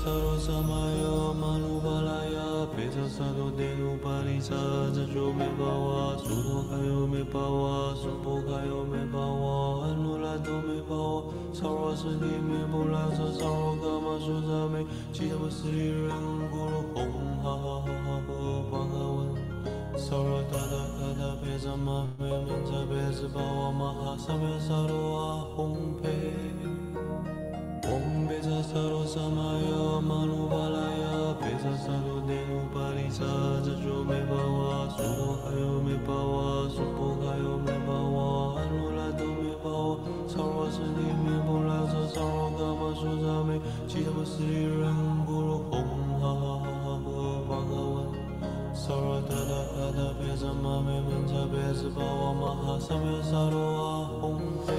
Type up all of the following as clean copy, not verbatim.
萨罗萨玛雅马努巴拉雅贝萨萨多德努巴利萨扎卓梅巴瓦苏托卡尤梅巴瓦苏波卡尤梅巴瓦安努拉多梅巴瓦萨瓦斯蒂梅布拉萨萨罗伽玛苏扎梅吉他布斯里人咕噜轰哈哈哈哈和巴嘎文。萨罗达达卡达贝萨玛梅门扎贝斯巴瓦玛哈萨梅萨罗阿轰佩。嗡贝萨萨罗萨玛雅马努巴拉雅贝萨萨多德努巴利萨扎卓梅巴瓦苏托卡尤梅巴瓦苏波卡尤梅巴瓦安努拉多梅巴瓦萨瓦斯蒂梅布拉萨萨罗伽玛苏扎梅吉他布斯里人咕噜轰哈哈哈哈和巴嘎文。萨罗达达卡达贝萨玛梅门扎贝斯巴瓦玛哈萨梅萨罗阿轰佩。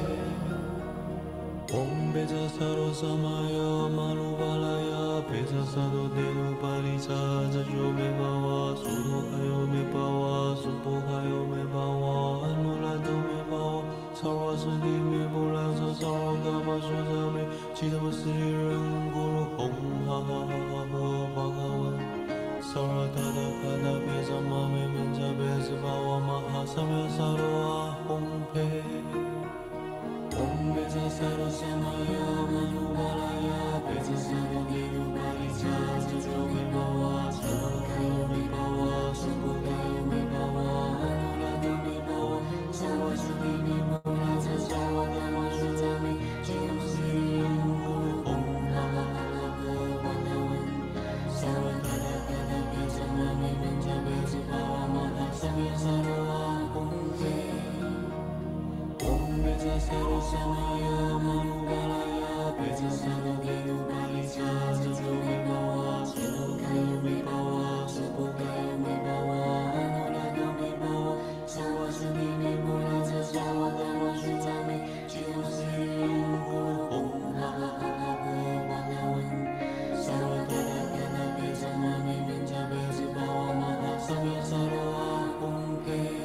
嗡贝萨萨罗萨玛雅马努巴拉雅贝萨萨多德努巴利萨扎卓梅巴瓦苏托卡尤梅巴瓦苏波卡尤梅巴瓦安努拉多梅巴瓦萨瓦斯蒂梅布拉萨萨罗伽玛苏扎梅吉他布斯里人咕噜轰哈哈哈哈和巴嘎文。萨罗达达卡达贝萨玛梅门扎贝斯巴瓦玛哈萨梅萨罗阿轰佩。嗡贝萨萨罗萨玛雅马努巴拉雅贝萨萨多德努巴利萨扎卓梅巴瓦苏托卡尤梅巴瓦苏波卡尤梅巴瓦安努拉多梅巴瓦萨瓦斯蒂梅布拉萨萨罗伽玛苏扎梅吉他布斯里人咕噜轰哈哈哈哈和巴嘎文。萨罗达达卡达贝萨玛梅门扎贝斯巴瓦玛哈萨梅萨罗阿轰佩。嗡贝萨萨罗萨玛雅马努巴拉雅贝萨萨多德努巴利萨扎卓梅巴瓦苏托卡尤梅巴瓦苏波卡尤梅巴瓦安努拉多梅巴瓦萨瓦斯蒂梅布拉萨萨罗伽玛苏扎梅吉他布斯里人咕噜轰哈哈哈哈和巴嘎文。萨罗达达卡达贝萨玛梅门扎贝斯巴瓦玛哈萨梅萨罗阿轰佩。贝萨萨多萨玛雅马努巴拉雅贝萨萨多德努巴利萨扎卓梅巴瓦苏波卡尤梅巴瓦苏波卡尤梅巴瓦安努拉多梅巴瓦萨瓦斯蒂梅布拉萨萨瓦伽玛苏扎梅吉他布斯里人咕噜轰哈哈哈哈和巴嘎文。萨瓦达卡卡达贝萨玛梅门扎贝斯巴瓦玛哈萨玛雅萨多扎贝斯巴瓦玛哈萨梅萨罗阿轰佩。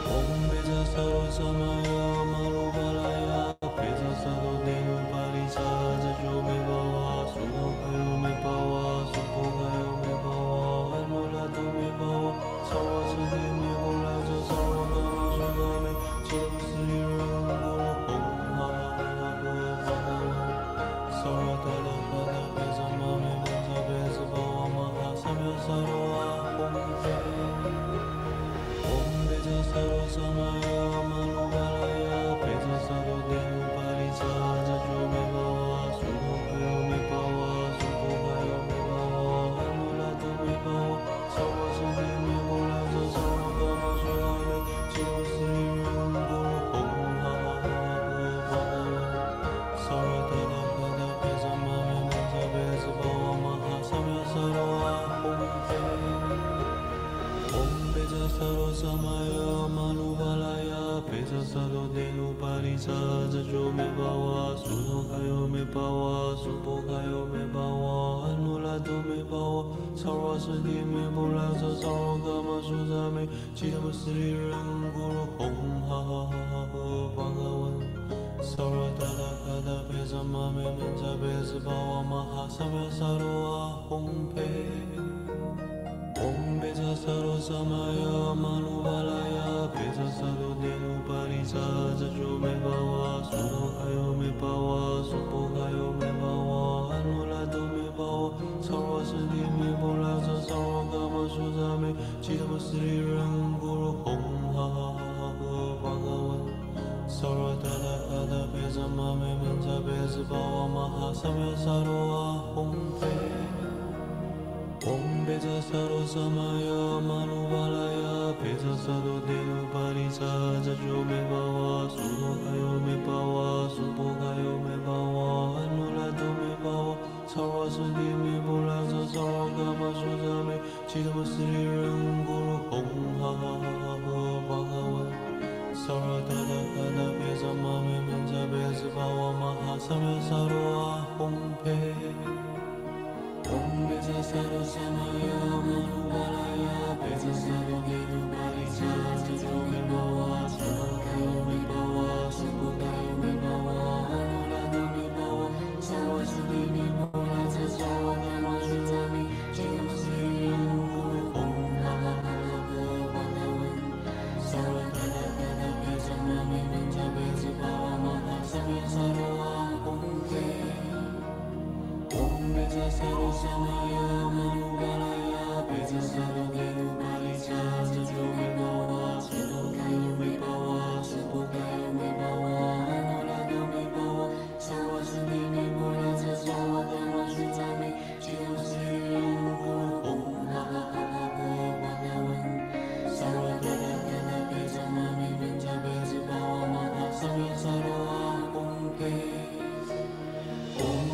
嗡贝萨萨罗萨玛雅马努巴拉雅贝萨萨多德努巴利萨扎卓梅巴瓦苏托卡尤梅巴瓦苏波卡尤梅巴瓦安努拉多梅巴瓦萨瓦斯蒂梅布拉萨萨罗伽玛苏扎梅吉他布斯里人咕噜轰哈哈哈哈和巴嘎文。萨罗达达卡达贝萨玛梅门扎贝斯巴瓦玛哈萨梅萨罗阿轰佩。嗡贝萨萨罗萨玛雅马努巴拉雅贝萨萨多德努巴利萨扎卓梅巴瓦苏托卡尤梅巴瓦苏波卡尤梅巴瓦安努拉多梅巴瓦萨瓦斯蒂梅布拉萨萨罗伽玛苏扎梅吉他布斯里人咕噜轰哈哈哈哈和巴嘎文。萨罗达达卡达贝萨玛梅门扎贝斯巴瓦玛哈萨梅萨罗阿轰佩。嗡贝萨萨罗萨玛雅马努巴拉雅贝萨萨多德努巴利萨扎卓梅巴瓦苏托卡尤梅巴瓦苏波卡尤梅巴瓦安努拉多梅巴瓦萨瓦斯蒂梅布拉萨萨罗伽玛苏扎梅吉他布斯里人咕噜轰哈哈哈哈和巴嘎文。萨罗达达卡达贝萨玛梅门扎贝斯巴瓦玛哈萨梅萨罗阿轰佩。嗡贝萨萨罗萨玛雅马努巴拉雅贝萨萨多德努巴利萨扎卓梅巴瓦苏托卡尤梅巴瓦苏波卡尤梅巴瓦安努拉多梅巴瓦萨瓦斯蒂梅布拉萨 Om Beza Saro Samaya Manuvalaya Beza Sado Denu Parisa Jajo Me Bawa Subokayo Me Bawa Subokayo Me Bawa Anulato Me Bawa Sarwa Sudi Me Bulaza Sarwa Gama Shuzame Chidama Sri Ram Guru Om Ha Ha Ha Ha Bhagavan Sarwa Dada Dada Beza Mame Menja Beza Bawa Maha Samya Sarwa Om Pe Om Beza Saro Samaya Manuvalaya Beza Saro Denu Parisa Jajo Me Bawa Subokayo Me Bawa Subokayo Me Bawa Anulato Me Bawa Sarwa Sudi Me Bulaza Sarwa Gama Shuzame Chidama Sri Ram Guru Om Ha Ha Ha Ha Bhagavan Sarwa Dada Dada Beza Mame Menja Beza Bawa Maha Samya Sarwa Om Pe Om Beza Saro Samaya Manuvalaya Beza Saro Denu Parisa Jajo Me Bawa Subokayo Me Bawa Subokayo Me Bawa Anulato Me Bawa Sarwa Sudi Me Bulaza Sarwa Gama Shuzame Chidama Sri Ram Guru Om Ha Ha Ha Ha Bhagavan Sarwa Dada Dada Beza Mame Menja Beza Bawa Maha Samya Sarwa Om Pe Om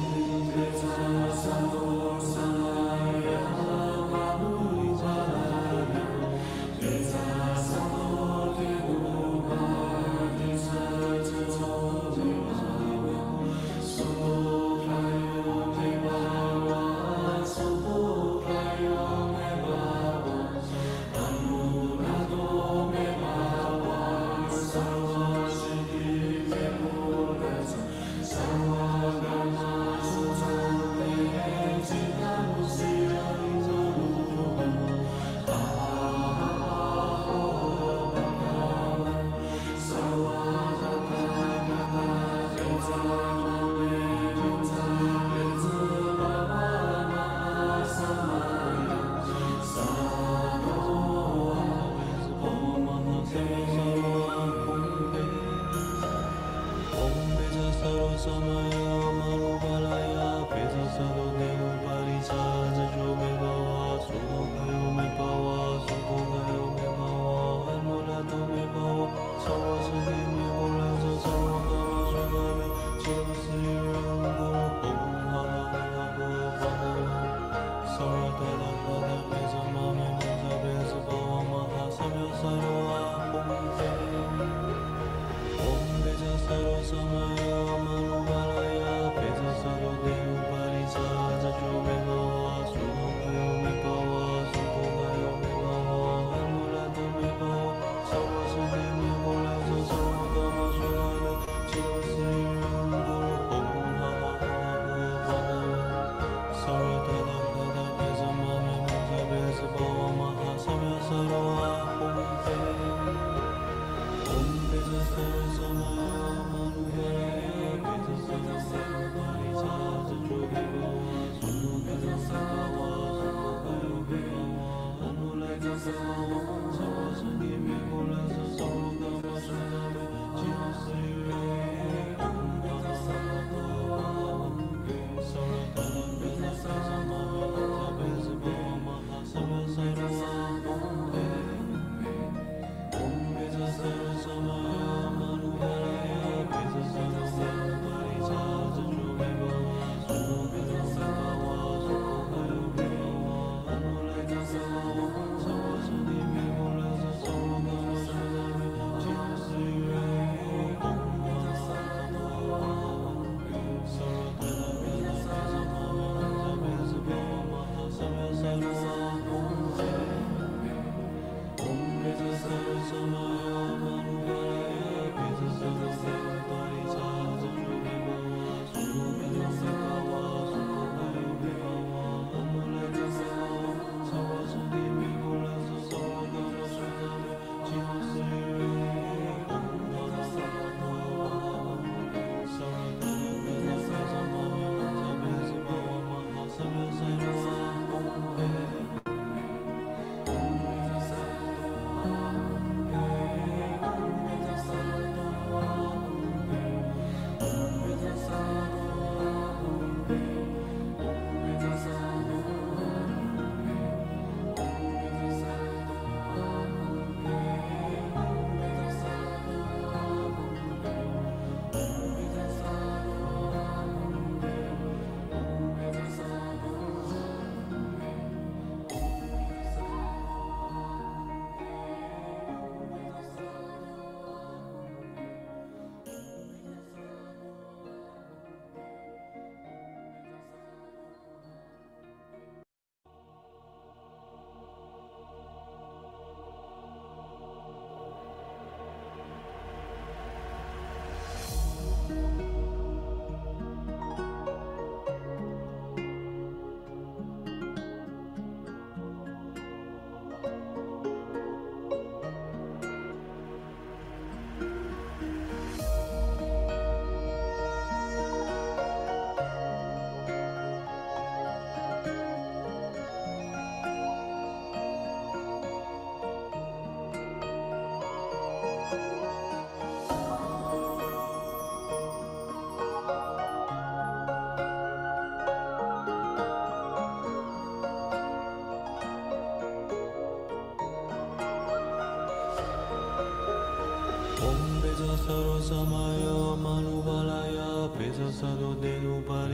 Beza Saro Samaya Manuvalaya Beza Saro Denu Parisa Jajo Me Bawa Subokayo Me Bawa Subokayo Me Bawa Anulato Me Bawa Sarwa Sudi Me Bulaza Sarwa Gama Shuzame Chidama Sri Ram Guru Ha Ha Ha Bhagavan Sarwa Dada Dada Beza Mame Menja Beza Bawa Maha Samaya Sarwa Om Maha Samya Sarwa Om Pe Om Beza Saro Samaya Manuvalaya Beza Saro Denu Parisa Jajo Me Bawa Subokayo Me Bawa Subokayo Me Bawa Anulato Me Bawa Sarwa Sudi Me Bulaza Sarwa Gama Shuzame Chidama Sri Ram Guru Om Ha Ha Ha Bhagavan Sarwa Dada Dada Beza Mame Menja Beza Bawa Maha Samya Sarwa Om Pe Om Beza Saro Samaya Manuvalaya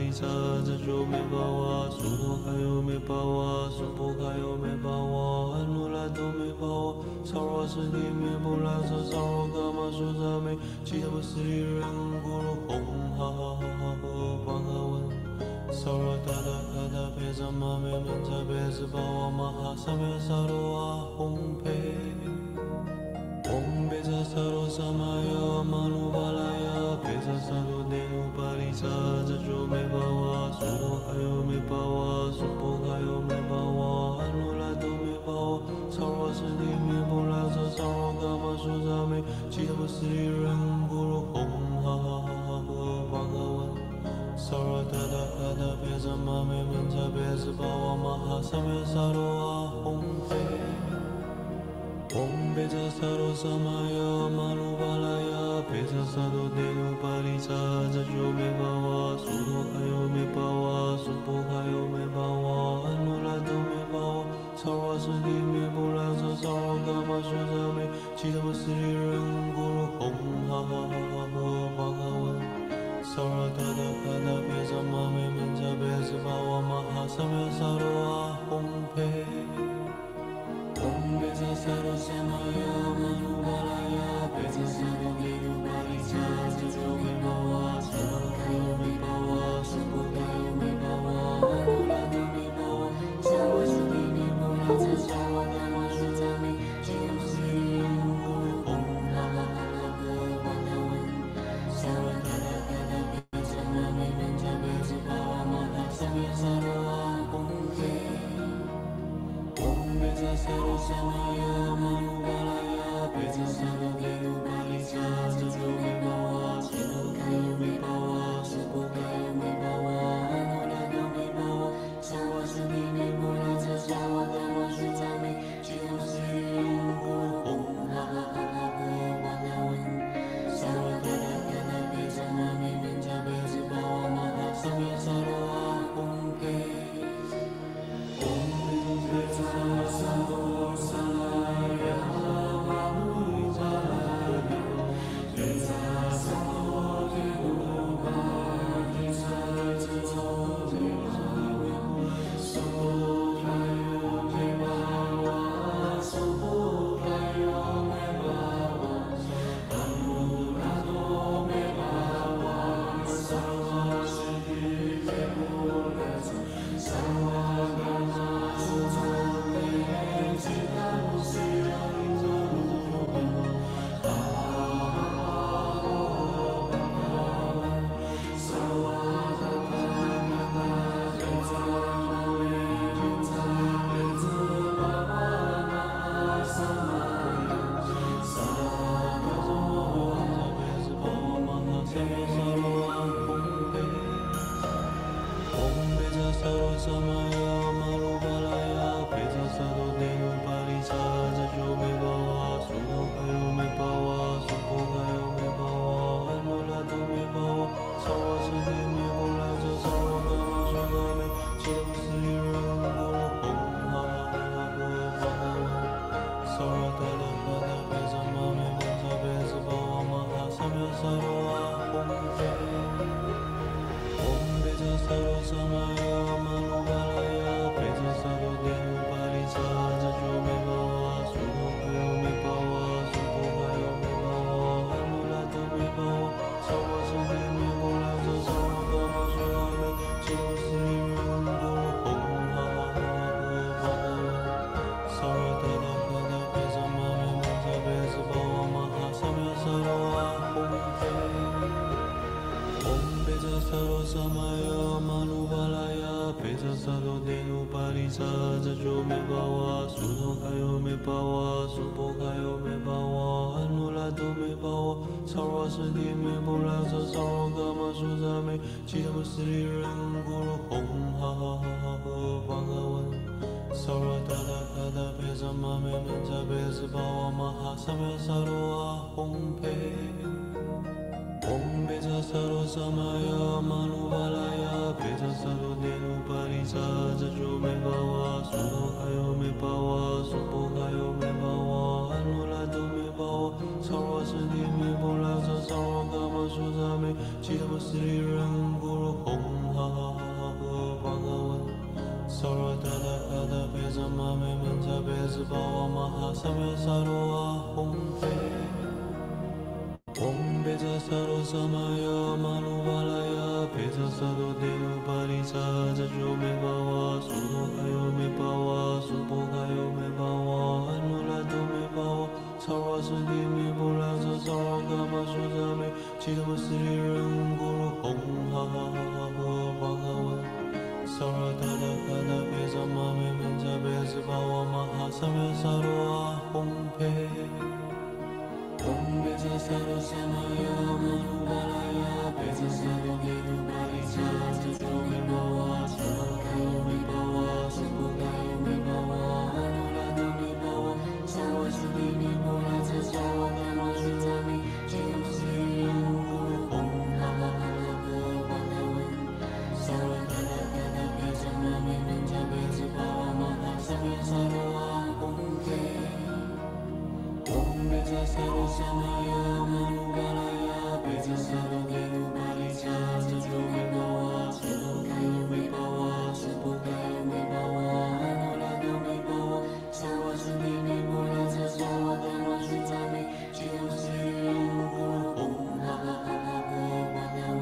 里萨扎卓梅巴瓦苏托卡尤梅巴瓦苏波卡尤梅巴瓦安努拉多梅巴瓦萨罗斯提梅布拉萨萨罗伽玛苏扎梅吉他布斯里人咕噜哄哈哈哈哈呵巴嘎文萨罗达达卡达贝萨玛梅门扎贝斯巴瓦玛哈萨梅萨罗阿哄佩嗡贝扎萨罗萨玛呀玛努巴拉呀贝扎萨罗内努巴里萨扎卓梅巴瓦苏托卡尤梅巴瓦苏波卡尤梅巴瓦安努拉多梅巴瓦萨罗斯提梅布拉萨萨罗伽玛苏扎梅吉他布斯里人咕噜哄哈哈哈哈呵巴嘎文萨罗达达卡达贝萨玛梅门扎贝斯巴瓦玛哈萨梅萨罗阿哄佩嗡贝扎萨罗萨玛呀玛努巴拉呀贝扎萨多内努巴里萨扎卓梅巴瓦苏托卡尤梅巴瓦苏波卡尤梅巴瓦安努拉多梅巴瓦萨罗斯提梅布拉萨萨罗伽玛苏扎梅吉他布斯里人咕噜哄哈哈哈哈呵巴嘎文萨罗达达卡达贝萨玛梅门扎贝斯巴瓦玛哈萨梅萨罗阿哄佩嗡贝扎萨罗萨玛呀玛努巴拉呀贝扎萨罗内努巴里萨扎卓梅巴瓦萨罗卡尤梅巴瓦苏波卡尤梅巴瓦安努拉多梅巴瓦萨罗斯提梅布拉萨萨罗伽玛苏扎梅吉他布斯里人咕噜哄哈哈哈哈呵巴嘎文萨罗达达卡达贝萨玛梅门扎贝斯巴瓦玛哈萨梅萨罗阿哄佩嗡贝扎萨罗萨玛呀玛努巴拉呀贝扎萨罗内努巴里萨扎卓梅巴瓦苏托卡尤梅巴瓦苏波卡尤梅巴瓦安努拉多梅巴瓦萨罗斯提梅布拉萨萨罗伽玛苏扎梅吉他布斯里人咕噜哄哈哈哈哈呵巴嘎文萨罗达达卡达贝萨玛梅门扎贝斯巴瓦玛哈萨梅萨罗阿哄佩嗡贝扎萨罗萨玛呀玛努巴拉呀贝扎萨罗提努巴里萨扎卓梅巴瓦苏波卡尤梅巴瓦苏波卡尤梅巴瓦安努拉多梅巴瓦萨罗斯提梅布拉萨萨罗伽玛苏扎梅吉他布斯里人咕噜哄哈哈哈哈呵巴嘎文萨罗达达卡达贝扎玛梅门扎贝斯巴瓦玛哈萨玛呀萨罗伽玛贝斯巴瓦玛哈萨梅萨罗阿哄佩嗡贝扎萨罗萨玛呀玛努巴拉呀贝扎萨多内努巴里萨扎卓梅巴瓦苏托卡尤梅巴瓦苏波卡尤梅巴瓦安努拉多梅巴瓦萨罗斯提梅布拉萨萨罗伽玛苏扎梅吉他布斯里人咕噜哄哈哈哈哈呵巴嘎文萨罗达达卡达贝萨玛梅门扎贝斯巴瓦玛哈萨梅萨罗阿哄佩嗡贝扎萨罗萨玛呀玛努巴拉呀贝扎萨多内努巴里萨扎卓梅巴瓦苏托卡尤梅巴瓦苏波卡尤梅巴瓦安努拉多梅巴瓦萨罗斯提梅布拉萨萨罗伽玛苏扎梅吉他布斯里人咕噜哄哈哈哈哈呵巴嘎文萨罗达达卡达贝萨玛梅门扎贝斯巴瓦玛哈萨梅萨罗阿哄佩嗡贝扎萨罗萨玛呀玛努巴拉呀贝扎萨多内努巴里萨扎卓梅巴瓦苏托卡尤梅巴瓦苏波卡尤梅巴瓦安努拉多梅巴瓦萨罗斯提梅布拉萨萨罗伽玛苏扎梅吉他布斯里人咕噜哄哈哈哈哈呵巴嘎文萨罗达达卡达贝萨玛梅门扎贝斯巴瓦玛哈萨梅萨罗阿哄佩嗡贝扎萨罗萨玛呀玛努巴拉呀贝扎萨多内努巴里萨扎卓梅巴瓦苏托卡尤梅巴瓦苏波卡尤梅巴瓦安努拉多梅巴瓦萨罗斯提地弥波罗僧萨罗伽玛苏萨弥吉他摩斯利人咕噜吽哈哈哈哈呵巴嘎文萨罗达达嘎达贝萨玛美门扎贝斯巴瓦玛哈萨弥萨罗阿吽贝嗡贝扎萨罗萨玛呀玛努巴拉呀贝扎萨多帝努巴利萨扎卓梅巴瓦苏多卡尤梅巴瓦苏波卡尤梅巴瓦安努拉多梅巴瓦萨瓦斯蒂米波拉萨萨罗伽玛苏萨弥吉他摩斯利人咕噜吽哈哈哈哈呵巴嘎文萨罗达达嘎达贝萨玛美门扎贝斯巴瓦玛哈萨弥萨罗阿吽贝嗡贝扎萨罗萨玛呀玛努巴拉呀贝扎萨多帝努巴利萨扎卓梅巴瓦萨罗卡尤梅巴瓦苏波卡尤梅巴瓦安努拉多梅巴瓦萨瓦苏蒂米波拉萨萨罗伽玛苏萨弥吉他摩斯利人咕噜吽哈哈哈哈呵巴嘎文萨罗达达嘎达贝萨玛美门扎贝斯巴瓦玛哈萨弥萨罗阿吽贝嗡贝扎萨罗萨玛呀玛努巴拉呀贝扎萨多帝努巴利萨扎卓梅巴瓦苏多卡尤梅巴瓦苏波卡尤梅巴瓦安努拉多梅巴瓦萨瓦苏蒂米波拉萨萨罗伽玛苏萨弥吉他摩斯利人咕噜吽哈哈哈哈呵巴嘎文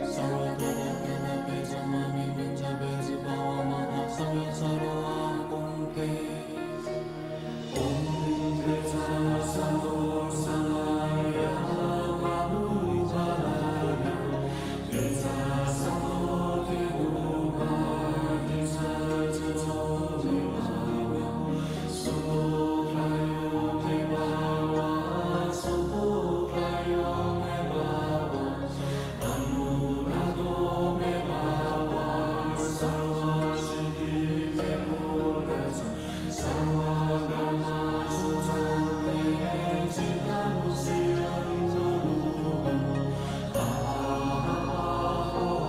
萨罗达达嘎达贝萨玛美门扎贝斯巴瓦玛哈萨弥萨罗阿吽贝嗡贝扎萨罗萨玛呀玛努巴拉呀贝扎萨多帝努巴利萨扎卓梅巴瓦苏波卡尤梅巴瓦苏波卡尤梅巴瓦安努拉多梅巴瓦萨瓦西提梅波拉萨萨瓦伽玛苏萨梅吉他摩斯人咕噜吽哈哈哈哈呵巴嘎文萨瓦达达嘎达贝扎玛美门扎贝兹巴瓦玛哈萨玛呀萨多阿贝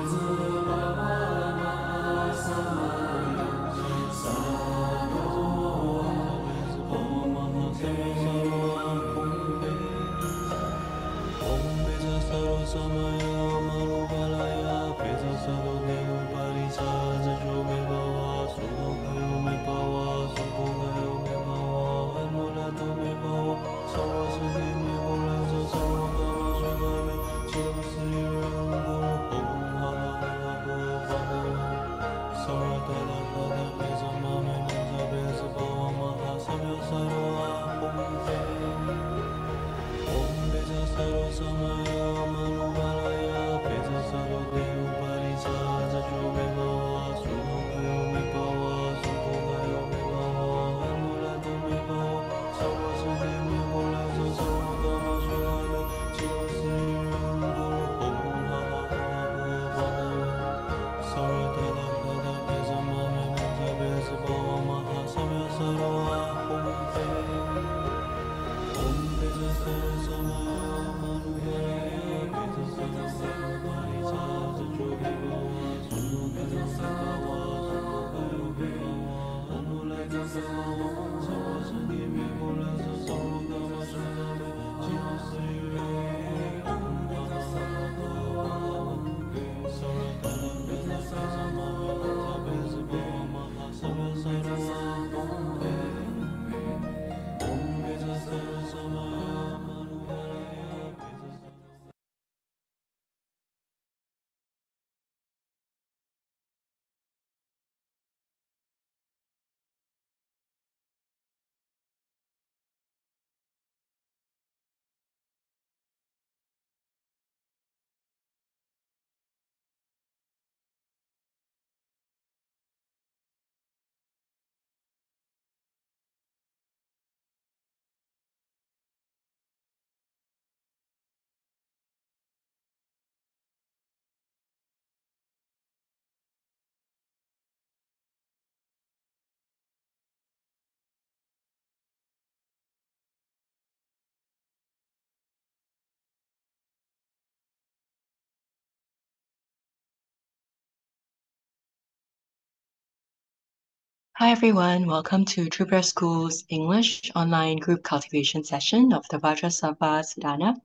兹巴瓦玛哈萨弥萨罗阿吽贝嗡贝扎萨罗萨玛呀玛努巴拉呀贝扎萨多帝努巴利萨扎卓梅巴瓦苏多卡尤梅巴瓦苏波卡尤梅巴瓦安努拉多梅巴瓦萨瓦斯蒂米波拉萨萨罗伽玛苏萨弥吉他摩斯利人咕噜吽哈哈哈哈呵巴嘎文萨罗达达嘎达贝萨玛美门扎贝斯巴瓦玛哈萨弥萨罗阿吽贝嗡贝扎萨罗萨玛呀玛努巴拉呀贝扎萨多帝努巴利萨扎卓梅巴瓦苏多卡尤梅巴瓦苏波卡尤梅巴瓦安努拉多梅巴瓦萨瓦苏蒂米波拉萨萨罗伽玛苏萨弥吉他摩斯利人咕噜吽哈哈哈哈呵巴嘎文萨罗达达嘎达贝萨玛美门扎贝斯巴瓦玛哈萨弥萨罗阿吽贝嗡贝扎萨罗萨玛呀玛努巴拉呀贝扎萨多帝努巴利萨扎卓梅巴瓦苏多卡尤梅巴瓦苏波卡尤梅巴瓦安努拉多梅巴瓦萨瓦斯蒂米波拉萨萨罗伽玛苏萨弥吉他摩斯利人咕噜吽哈哈哈呵巴嘎文萨罗达达嘎达贝萨玛美门扎贝斯巴瓦玛哈萨弥萨罗阿吽贝嗡贝扎萨罗萨玛呀玛努巴拉呀贝扎萨多 Hi everyone, welcome to True Buddha School's English online group cultivation session of the Vajrasattva Sudhana.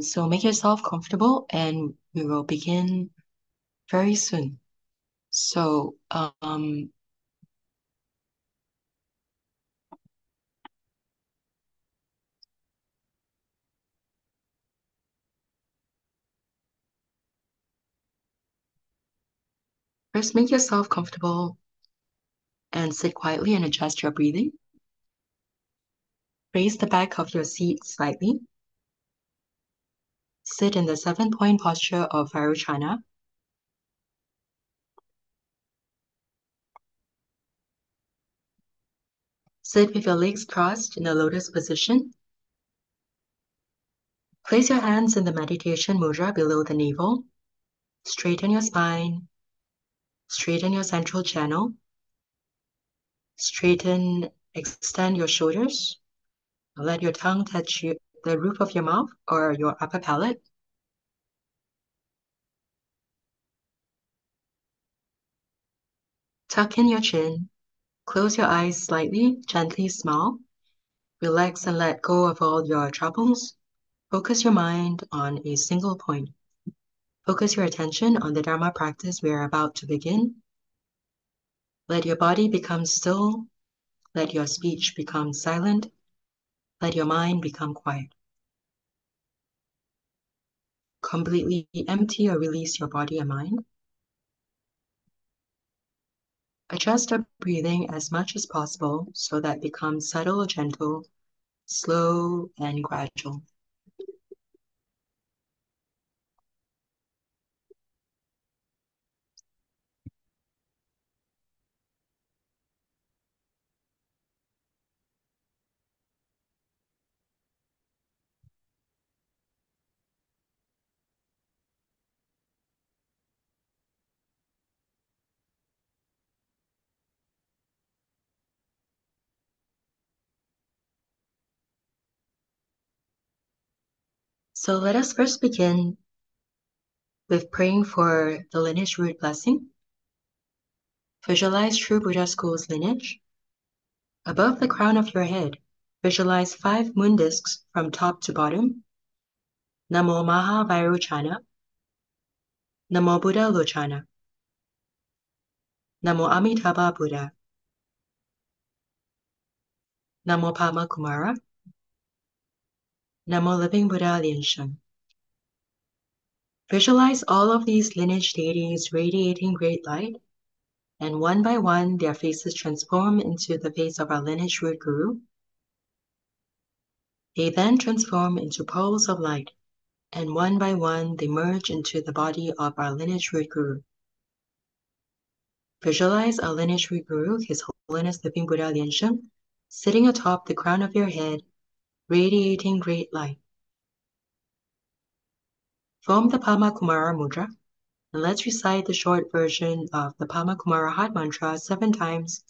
So make yourself comfortable and we will begin very soon. So first make yourself comfortable and sit quietly and adjust your breathing. Raise the back of your seat slightly. Sit in the 7-point posture of Vairochana. Sit with your legs crossed in the lotus position. Place your hands in the meditation mudra below the navel. Straighten your spine. Straighten your central channel. Extend your shoulders. Let your tongue touch the roof of your mouth or your upper palate. Tuck in your chin. Close your eyes slightly, gently smile. Relax and let go of all your troubles. Focus your mind on a single point. Focus your attention on the Dharma practice we are about to begin. Let your body become still. Let your speech become silent. Let your mind become quiet. Completely empty or release your body and mind. Adjust our breathing as much as possible so that it becomes subtle, gentle, slow, and gradual. So let us first begin with praying for the lineage root blessing. Visualize True Buddha School's lineage. Above the crown of your head, visualize 5 moon discs from top to bottom. Namo Maha Vairochana. Namo Buddha Lochana. Namo Amitabha Buddha. Namo Padma Kumara. Namo Living Buddha Liansheng. Visualize all of these lineage deities radiating great light, and one by one their faces transform into the face of our lineage root guru. They then transform into pearls of light, and one by one they merge into the body of our lineage root guru. Visualize our lineage root guru, His Holiness Living Buddha Liansheng, sitting atop the crown of your head, radiating great light. Form the Padma Kumara Mudra, and let's recite the short version of the Padma Kumara Heart Mantra 7 times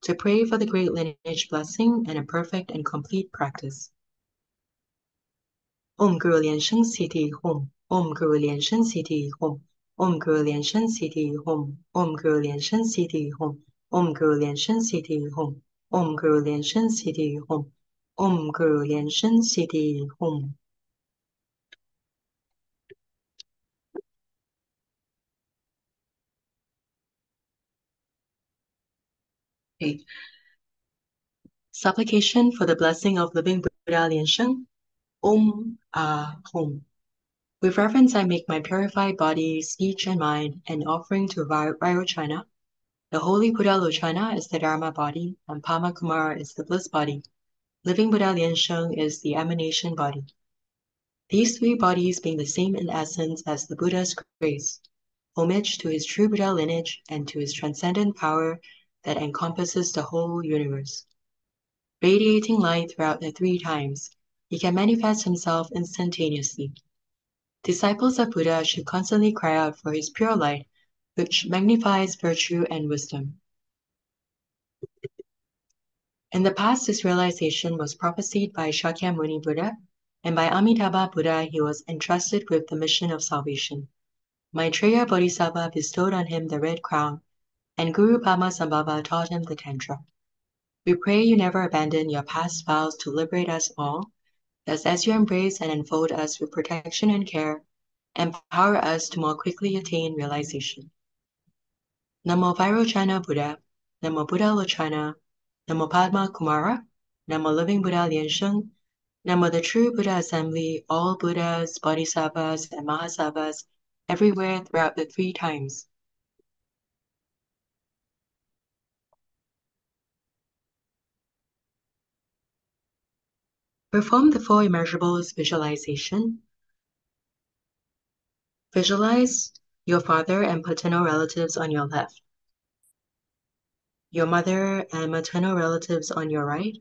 to pray for the great lineage blessing and a perfect and complete practice. Om Guru Liansheng Siddhi Hum. Om Guru Liansheng Siddhi Hum. Om Guru Liansheng Siddhi Hum. Om Guru Liansheng Siddhi Hum. Om Guru Liansheng Siddhi Hum. Om Guru Liansheng Siddhi Hum. Om Guru Liansheng Siddhi Hum. Okay. Supplication for the blessing of living Buddha Liansheng. Om Hum. With reverence, I make my purified body, speech, and mind an offering to Vairochana. The holy Buddha Lochana is the Dharma body, and Padma Kumara is the bliss body. Living Buddha Liansheng is the emanation body. These 3 bodies being the same in essence as the Buddha's grace. Homage to his true Buddha lineage and to his transcendent power that encompasses the whole universe. Radiating light throughout the 3 times, he can manifest himself instantaneously. Disciples of Buddha should constantly cry out for his pure light, which magnifies virtue and wisdom. In the past, this realization was prophesied by Shakyamuni Buddha, and by Amitabha Buddha he was entrusted with the mission of salvation. Maitreya Bodhisattva bestowed on him the red crown, and Guru Padmasambhava taught him the Tantra. We pray you never abandon your past vows to liberate us all, thus as you embrace and enfold us with protection and care, empower us to more quickly attain realization. Namo Vairochana Buddha, Namo Buddha Lochana, Namo Padma Kumara, Namo Living Buddha Liansheng, Namo the True Buddha Assembly, all Buddhas, Bodhisattvas, and Mahasattvas, everywhere throughout the 3 times. Perform the 4 immeasurables visualization. Visualize your father and paternal relatives on your left, your mother and maternal relatives on your right,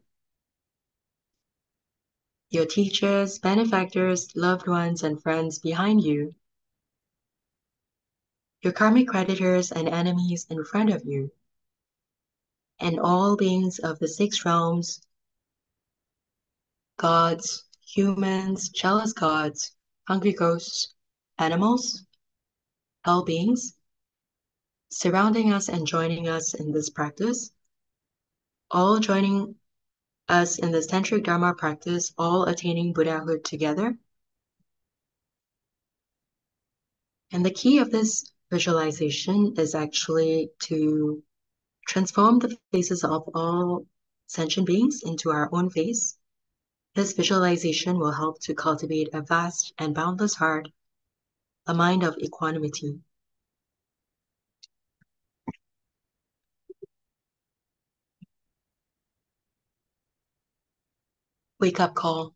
your teachers, benefactors, loved ones, and friends behind you, your karmic creditors and enemies in front of you, and all beings of the 6 realms, gods, humans, jealous gods, hungry ghosts, animals, hell beings, surrounding us and joining us in this practice, all joining us in this tantric dharma practice, all attaining Buddhahood together. And the key of this visualization is actually to transform the faces of all sentient beings into our own face. This visualization will help to cultivate a vast and boundless heart, a mind of equanimity. Wake-up call.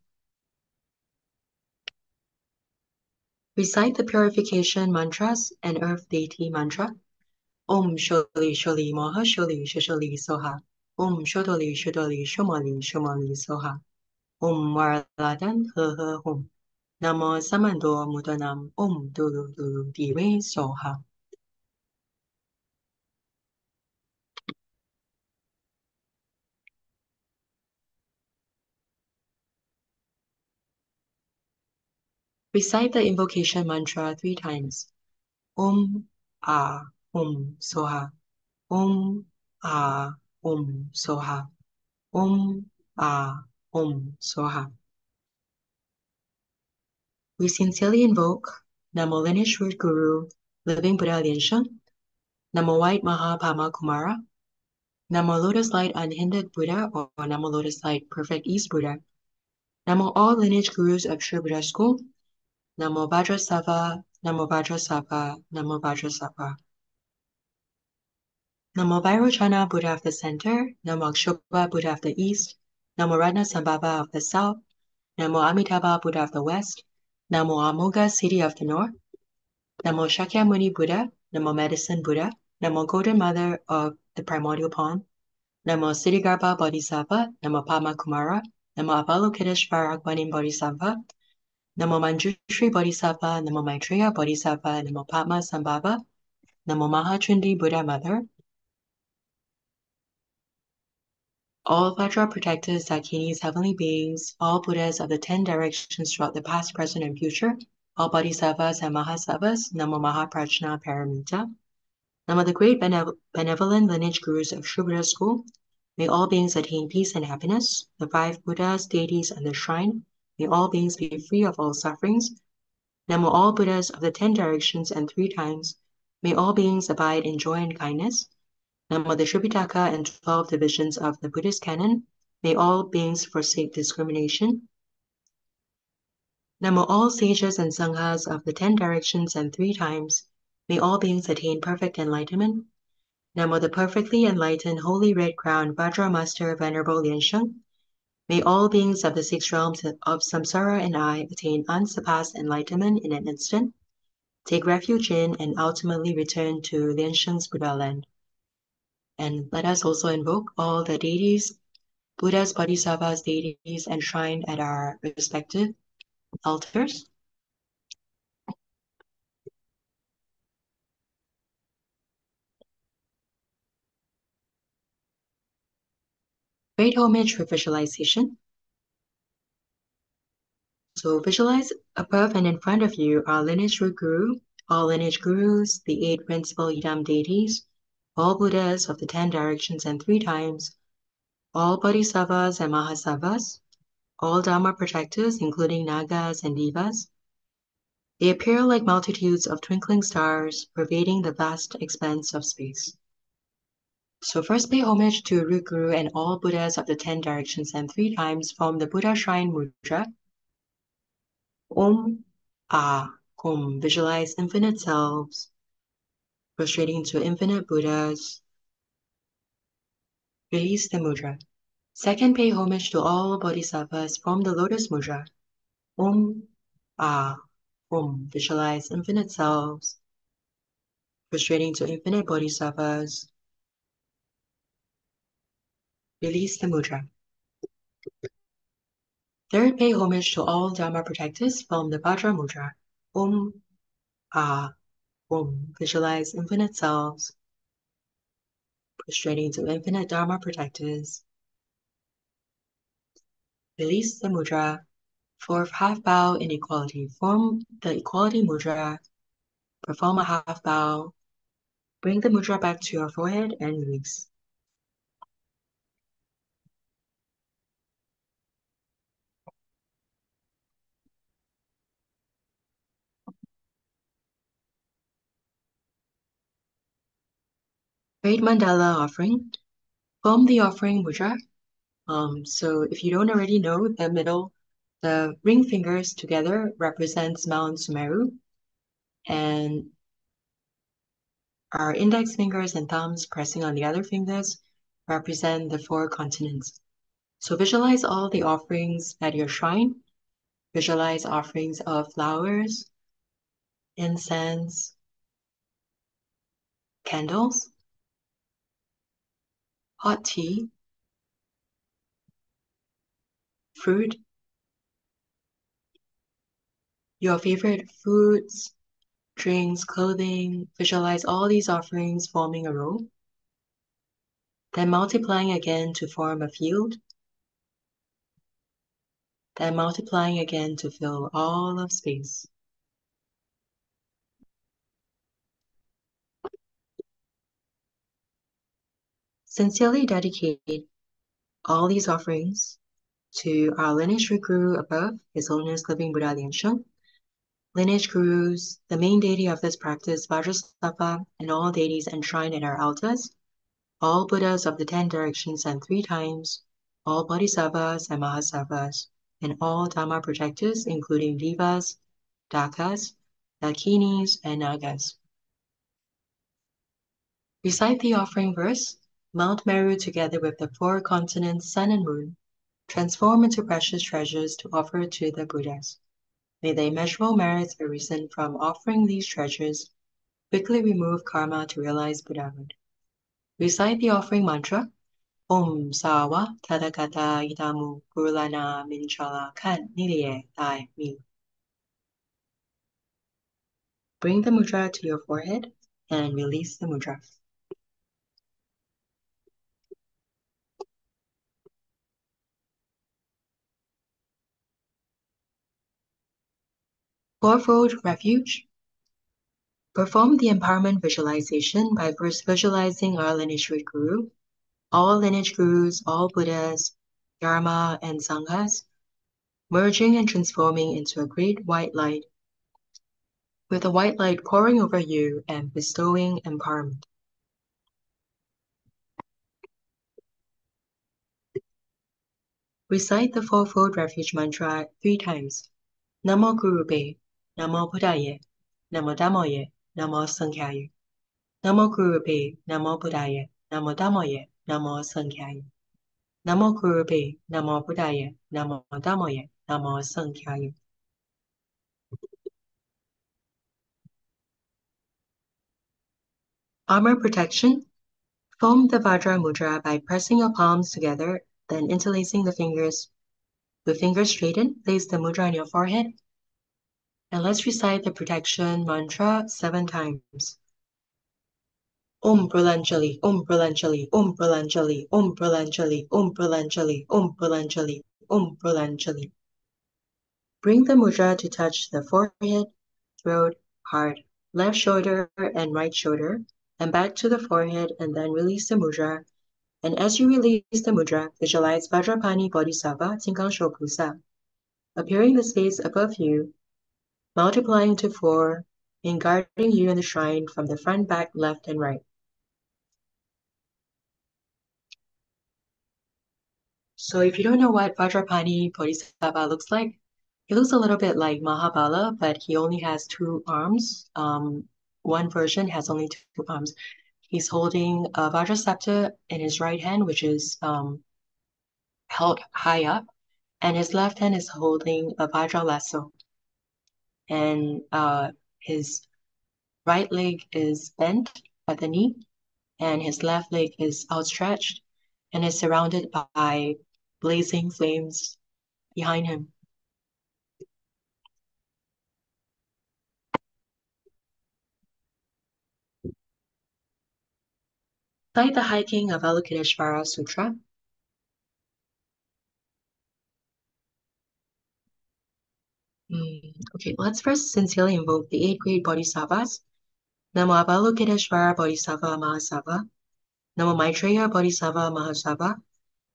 Recite the purification mantras and earth deity mantra. Om Sholi Sholi Moha Sholi Shisholi Soha. Om Shodoli Shodoli Shomali Shomali Soha. Om Warladan He Hum. Namo Samando Mudanam Om Dulu Dulu Dire Soha. Recite the invocation mantra 3 times. Om Ah Om Soha. Om Ah Om Soha. Om Ah Om Soha. We sincerely invoke Namo Lineage Root Guru, Living Buddha Liansheng, Namo White Maha Padma Kumara, Namo Lotus Light Unhindered Buddha or Namo Lotus Light Perfect East Buddha, Namo all lineage gurus of Sri Buddha School, Namo Vajrasattva, Namo Vajrasattva, Namo Vajrasattva. Namo Vairochana Buddha of the Center, Namo Akshobhya Buddha of the East, Namo Ratna Sambhava of the South, Namo Amitabha Buddha of the West, Namo Amoga City of the North, Namo Shakyamuni Buddha, Namo Medicine Buddha, Namo Golden Mother of the Primordial Pond, Namo Siddhigarbha Bodhisattva, Namo Padma Kumara, Namo Avalokiteshvara Guanin Bodhisattva, Namo Manjushri Bodhisattva, Namo Maitreya Bodhisattva, Namo Padma Sambhava, Namo Mahachundi Buddha Mother, all Vajra protectors, Dakinis, heavenly beings, all Buddhas of the 10 directions throughout the past, present, and future, all Bodhisattvas and Mahasattvas, Namo Mahaprajna Paramita, Namo the great benevolent lineage gurus of Sri Buddha School, may all beings attain peace and happiness, the 5 Buddhas, deities, and the shrine, may all beings be free of all sufferings, Namo all Buddhas of the 10 directions and 3 times, may all beings abide in joy and kindness, Namo the Tripitaka and 12 divisions of the Buddhist canon, may all beings forsake discrimination, Namo all sages and sanghas of the 10 directions and 3 times, may all beings attain perfect enlightenment, Namo the perfectly enlightened holy red crowned Vajra Master Venerable Liansheng, may all beings of the 6 realms of samsara and I attain unsurpassed enlightenment in an instant, take refuge in and ultimately return to Liansheng's Buddha land. And let us also invoke all the deities, Buddhas, Bodhisattvas, deities enshrined at our respective altars. Great homage for visualization. So visualize above and in front of you our lineage root guru, all lineage gurus, the 8 principal Yidam deities, all Buddhas of the 10 directions and 3 times, all Bodhisattvas and Mahasattvas, all Dharma protectors, including Nagas and Devas. They appear like multitudes of twinkling stars pervading the vast expanse of space. So first pay homage to Root Guru and all Buddhas of the 10 directions and 3 times from the Buddha Shrine Mudra. Om, Ah, Om. Visualize infinite selves, prostrating to infinite Buddhas. Release the mudra. Second, pay homage to all Bodhisattvas from the Lotus Mudra. Om, Ah, Om. Visualize infinite selves, prostrating to infinite Bodhisattvas. Release the mudra. Third, pay homage to all Dharma protectors from the Vajra Mudra. Om, Ah, Om. Visualize infinite selves, prostrating to infinite Dharma protectors. Release the mudra. Fourth, half bow in equality. Form the equality mudra. Perform a half bow. Bring the mudra back to your forehead and release. Great mandala offering. Form the offering mudra. So if you don't already know, the ring fingers together represents Mount Sumeru, and our index fingers and thumbs pressing on the other fingers represent the 4 continents. So visualize all the offerings at your shrine. Visualize offerings of flowers, incense, candles, hot tea, fruit, your favorite foods, drinks, clothing. Visualize all these offerings forming a row, then multiplying again to form a field, then multiplying again to fill all of space. Sincerely dedicate all these offerings to our lineage guru above, His Holiness Living Buddha Liansheng, lineage gurus, the main deity of this practice, Vajrasattva, and all deities enshrined in our altars, all Buddhas of the 10 directions and 3 times, all Bodhisattvas and Mahasattvas, and all Dhamma protectors, including Devas, Dakas, Dakinis, and Nagas. Recite the offering verse. Mount Meru together with the 4 continents, sun and moon, transform into precious treasures to offer to the Buddhas. May the immeasurable merits arisen from offering these treasures quickly remove karma to realize Buddhahood. Recite the offering mantra. Om Sawa Tathagata Idamu Gurulana Minchala Kan Niliye Dai Mi. Bring the mudra to your forehead and release the mudra. Fourfold refuge. Perform the empowerment visualization by first visualizing our lineage guru, all lineage gurus, all Buddhas, Dharma, and Sanghas, merging and transforming into a great white light, with the white light pouring over you and bestowing empowerment. Recite the fourfold refuge mantra 3 times. Namo Gurube, Namo Buddhaye, Namo Dhammoye, Namo Sankhyaye. Namo Gurube, Namo Buddhaye, Namo Dhammoye, Namo Sankhyaye. Namo Gurube, Namo Buddhaye, Namo Dhammoye, Namo Sankhyaye. Armor protection. Form the Vajra Mudra by pressing your palms together, then interlacing the fingers. With fingers straightened, place the mudra on your forehead. And let's recite the protection mantra 7 times. Om Pralanjali, Om Pralanjali, Om Pralanjali, Om Pralanjali, Om Pralanjali, Om Pralanjali, Om Pralanjali. Bring the mudra to touch the forehead, throat, heart, left shoulder, and right shoulder, and back to the forehead, and then release the mudra. And as you release the mudra, visualize Vajrapani Bodhisattva Tingkang Shokusa, appearing the space above you, multiplying to 4, and guarding you in the shrine from the front, back, left, and right. So if you don't know what Vajrapani Bodhisattva looks like, he looks a little bit like Mahabala, but he only has 2 arms. One version has only 2 arms. He's holding a Vajra scepter in his right hand, which is held high up, and his left hand is holding a Vajra lasso. And his right leg is bent at the knee, and his left leg is outstretched and is surrounded by blazing flames behind him. Cite the hiking of Avalokiteshvara Sutra. Okay, let's first sincerely invoke the 8 great bodhisattvas. Namo Avalokiteshvara Bodhisattva Mahasattva. Namo Maitreya Bodhisattva Mahasattva.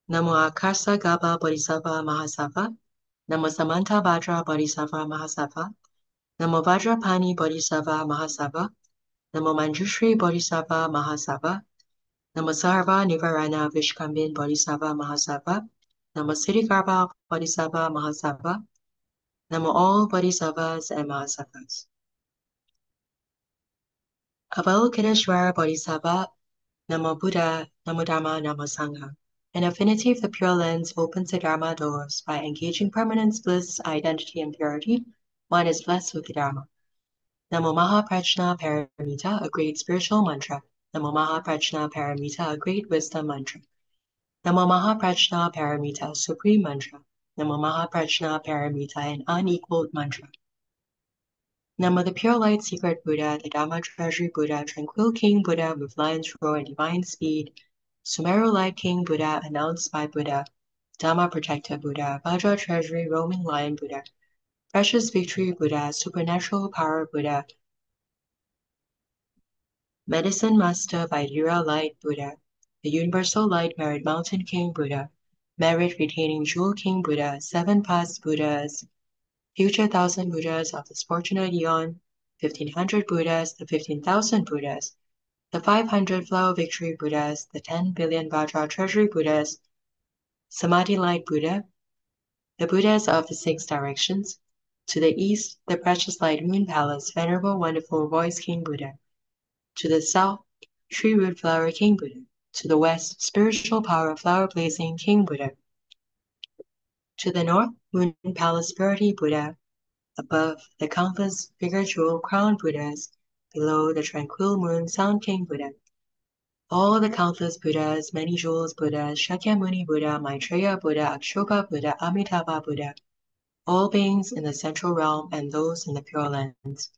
Namo Akasa Gaba Bodhisattva Mahasattva. Namo Samanta Vajra Bodhisattva Mahasattva. Namo Vajrapani Bodhisattva Mahasattva. Namo Manjushri Bodhisattva Mahasattva. Namo Sarva Nivarana Vishkambin Bodhisattva Mahasattva. Namo Siddhikarma Bodhisattva Mahasattva. Namo all Bodhisattvas and Mahasattvas. Avalokiteshvara Bodhisattva, Namo Buddha, Namo Dhamma, Namo Sangha. An affinity of the pure lens opens the Dharma doors. By engaging permanence, bliss, identity, and purity, one is blessed with the Dharma. Namo Mahaprajna Paramita, a great spiritual mantra. Namo Mahaprajna Paramita, a great wisdom mantra. Namo Mahaprajna Paramita, supreme mantra. Namo Mahaprajna Paramita, an unequaled mantra. Namo the pure light secret Buddha, the Dhamma treasury Buddha, tranquil king Buddha with lion's roar and divine speed, Sumeru light king Buddha announced by Buddha, Dhamma protector Buddha, Vajra treasury roaming lion Buddha, precious victory Buddha, supernatural power Buddha, medicine master Vaidura light Buddha, the universal light merit mountain king Buddha, merit retaining jewel king Buddha, 7 past Buddhas, future 1,000 Buddhas of this fortunate eon, 1,500 Buddhas, the 15,000 Buddhas, the 500 flower victory Buddhas, the 10 billion Vajra treasury Buddhas, Samadhi light Buddha, the Buddhas of the 6 directions, to the east, the precious light moon palace, venerable wonderful voice king Buddha, to the south, tree root flower king Buddha, to the west, spiritual power flower blazing king Buddha, to the north, moon palace purity Buddha, above the countless bigger jewel crown Buddhas, below the tranquil moon sound king Buddha. All the countless Buddhas, many jewels Buddhas, Shakyamuni Buddha, Maitreya Buddha, Akshoka Buddha, Amitabha Buddha, all beings in the central realm and those in the pure lands,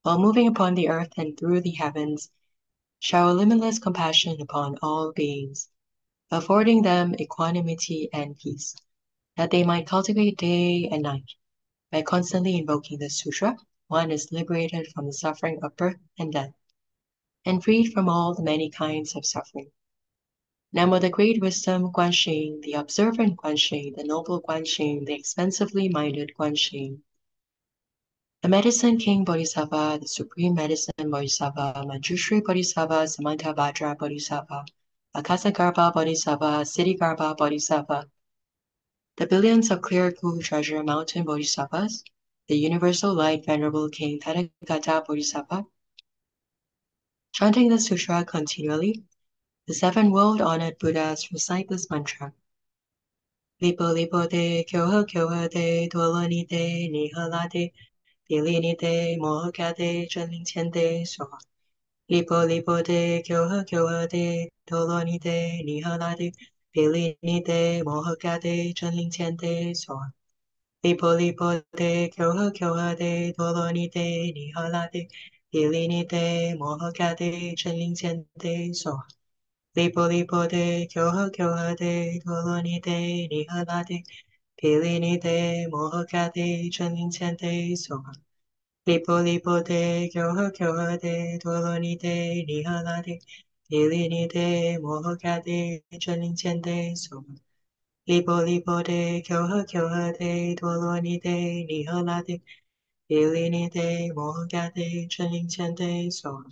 while moving upon the earth and through the heavens, shower limitless compassion upon all beings, affording them equanimity and peace, that they might cultivate day and night. By constantly invoking this sutra, one is liberated from the suffering of birth and death, and freed from all the many kinds of suffering. Namo the great wisdom Guanxing, the observant Guanxing, the noble Guanxing, the expensively minded Guanxing. The medicine king Bodhisattva, the supreme medicine Bodhisattva, Manjushri Bodhisattva, Samanta Vajra Bodhisattva, Akasagarbha Bodhisattva, Siddhigarbha Bodhisattva, the billions of clear cool treasure mountain Bodhisattvas, the universal light venerable king Tathagata Bodhisattva. Chanting the sutra continually, the 7 world-honored Buddhas recite this mantra. Lipo lipo de, kyoha de, doloni de, nihala de, pilini de, mohoka de, zhenling qian de, soha. Lipo lipo de, kyoha de, doloni de, nihala de, pilini de, mohoka de, zhenling qian de, soha. Lipo lipo de, kyoha de, doloni de, nihala de, pilini de, mohoka de, zhenling qian de, soha. Lipo lipo de, kyoha de, doloni de, nihala de, pilini de, mohoka de, zhenling qian de, soha. Lipo lipo de kyoha de toloni de nihala de ilini de mohoka de cheling chen de so. Lipo lipo de kyoha de toloni de nihala de ilini de mohoka de cheling chen de so.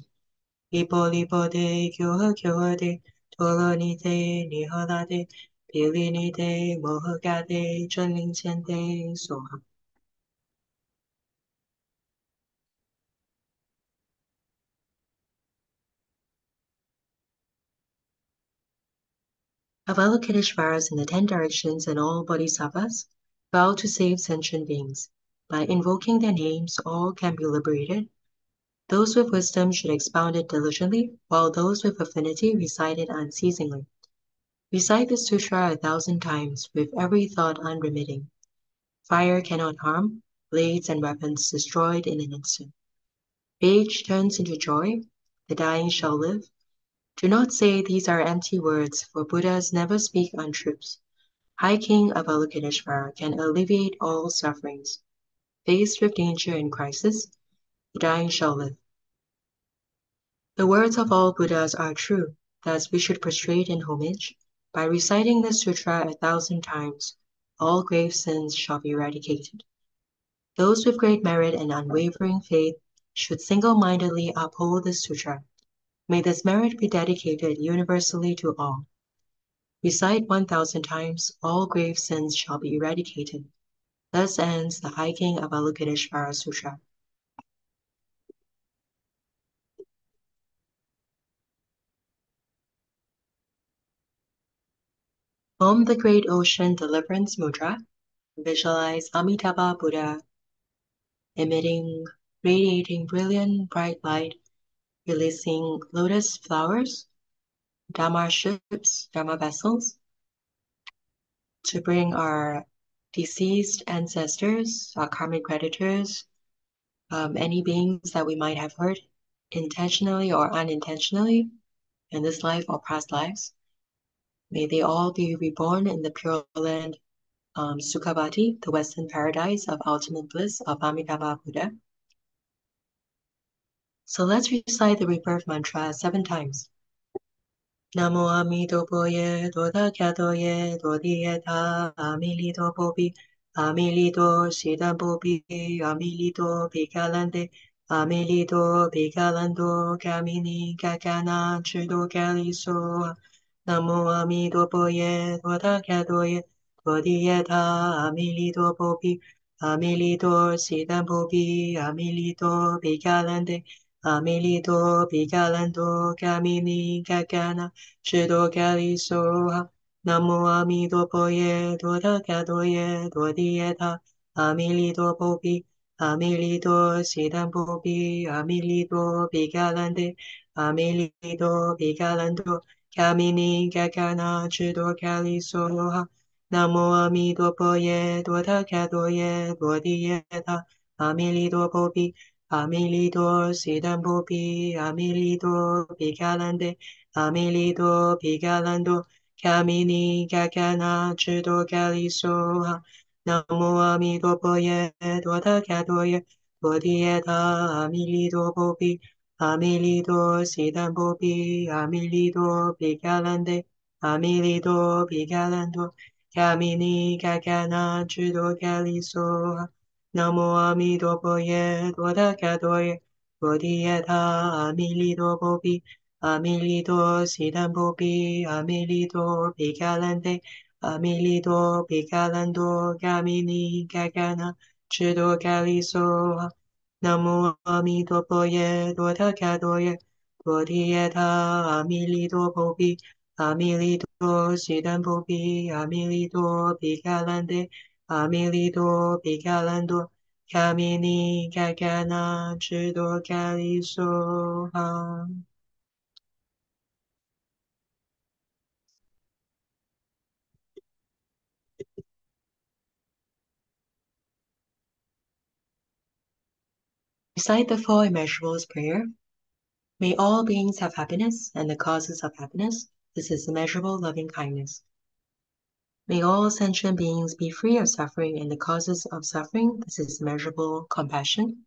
Lipo lipo de kyoha de toloni de nihala de ilini de mohoka de cheling chen de so. Avalokiteshvaras in the 10 directions and all bodhisattvas vow to save sentient beings. By invoking their names, all can be liberated. Those with wisdom should expound it diligently, while those with affinity recite it unceasingly. Recite the sutra 1,000 times, with every thought unremitting. Fire cannot harm, blades and weapons destroyed in an instant. Rage turns into joy, the dying shall live. Do not say these are empty words, for Buddhas never speak untruths. High King Avalokiteshvara can alleviate all sufferings. Faced with danger and crisis, the dying shall live. The words of all Buddhas are true, thus we should prostrate in homage. By reciting the sutra 1,000 times, all grave sins shall be eradicated. Those with great merit and unwavering faith should single-mindedly uphold this sutra. May this merit be dedicated universally to all. Recite 1,000 times, all grave sins shall be eradicated. Thus ends the High King Avalokiteshvara Sutra. Om the Great Ocean Deliverance Mudra. Visualize Amitabha Buddha emitting, radiating brilliant bright light, releasing lotus flowers, Dharma ships, Dharma vessels, to bring our deceased ancestors, our karmic creditors, any beings that we might have hurt intentionally or unintentionally in this life or past lives. May they all be reborn in the Pure Land Sukhavati, the Western paradise of ultimate bliss of Amitabha Buddha. So let's recite the rebirth mantra 7 times. Namo Amitabha Doda Kyatoye Dodieta Amilito Popi Amilito Siddha Popi Amilito Pikalande Amilito Pikalando Kamini Kakana Chido Kaliso Namo Amitabha Doda Kyatoye Dodieta Amilito Popi Amilito Siddha Popi Amilito Pikalande Amilito Pikalando Kamini Kakana Shido Kalisoha Namo Amitabha Doda Kadoye Dodieta Amilito Popi Amilito Siddha Popi Amilito Pikalande Amilito Pikalando Kamini Kakana Shido Kalisoha Namo Amitabha Doda Kadoye Dodieta Amilito Popi Amilito Sidambopi, Amilito Pigalande, Amilito Pigalando, Kamini Kakana Chido Kalisoha, Namo Amido Boye, Dota Kadoye, Bodieta, Amilito Bopi, Amilito Sidambopi, Amilito Pigalande, Amilito Pigalando, Kamini Kakana Chido Kalisoha, Namo Amitabha Doda Kadoye Bodhieta Amilito Bopi Amilito Sidambopi Amilito Pigalante Amilito Pigalando Gamini Gagana Chido Kaliso Namo Amitabha Doda Kadoye Bodhieta Amilito Bopi Amilito Sidambopi Amilito Pigalante Amilito Pigalando Kamini Kakana Chido Kalisoha. Recite the 4 immeasurables prayer. May all beings have happiness and the causes of happiness. This is immeasurable loving kindness. May all sentient beings be free of suffering and the causes of suffering. This is immeasurable compassion.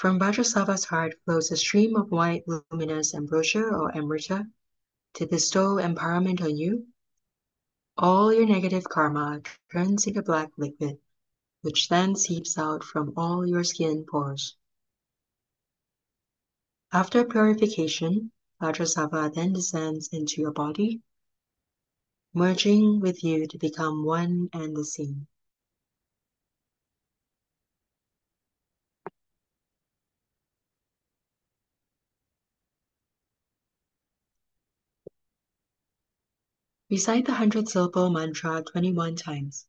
From Vajrasattva's heart flows a stream of white luminous ambrosia or amrita to bestow empowerment on you. All your negative karma turns into black liquid, which then seeps out from all your skin pores. After purification, Vajrasattva then descends into your body, merging with you to become one and the same. Recite the 100-syllable mantra 21 times.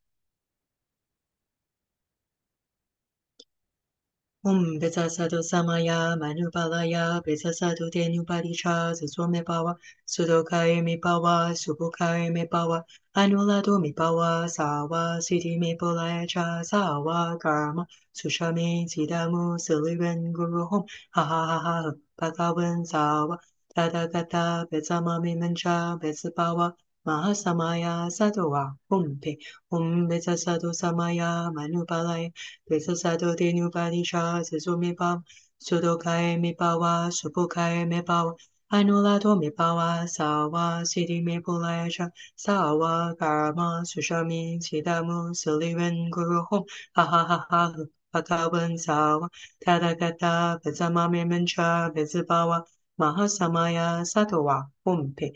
Vitsasadu samaya manubalaya Vitsasadu denubadicha Zuzome bawa Sudokai me bawa Subukai me bawa Anulado me bawa Sawa Siddhi me bolaya cha Sawa karma Sushami Sidamu Silivan Guru Hom Ha ha ha ha Bhagavan Sawa Tadagata Betsama me mancha Betsabawa Mahasamaya Sadowa Humpe Vitsasadu samaya manubalaya Vitsasado denubadisha zezumibam, sudokai mibawa, subukai mibawa, anulado mibawa, sawa, siddhi mibulayacha, sawa, karma, sushami, sidamu, silivan, guru hom, ha ha ha ha, bhagavan sawa, tadagata, vizamami mancha, vizibawa, mahasamaya, satowa, humpe,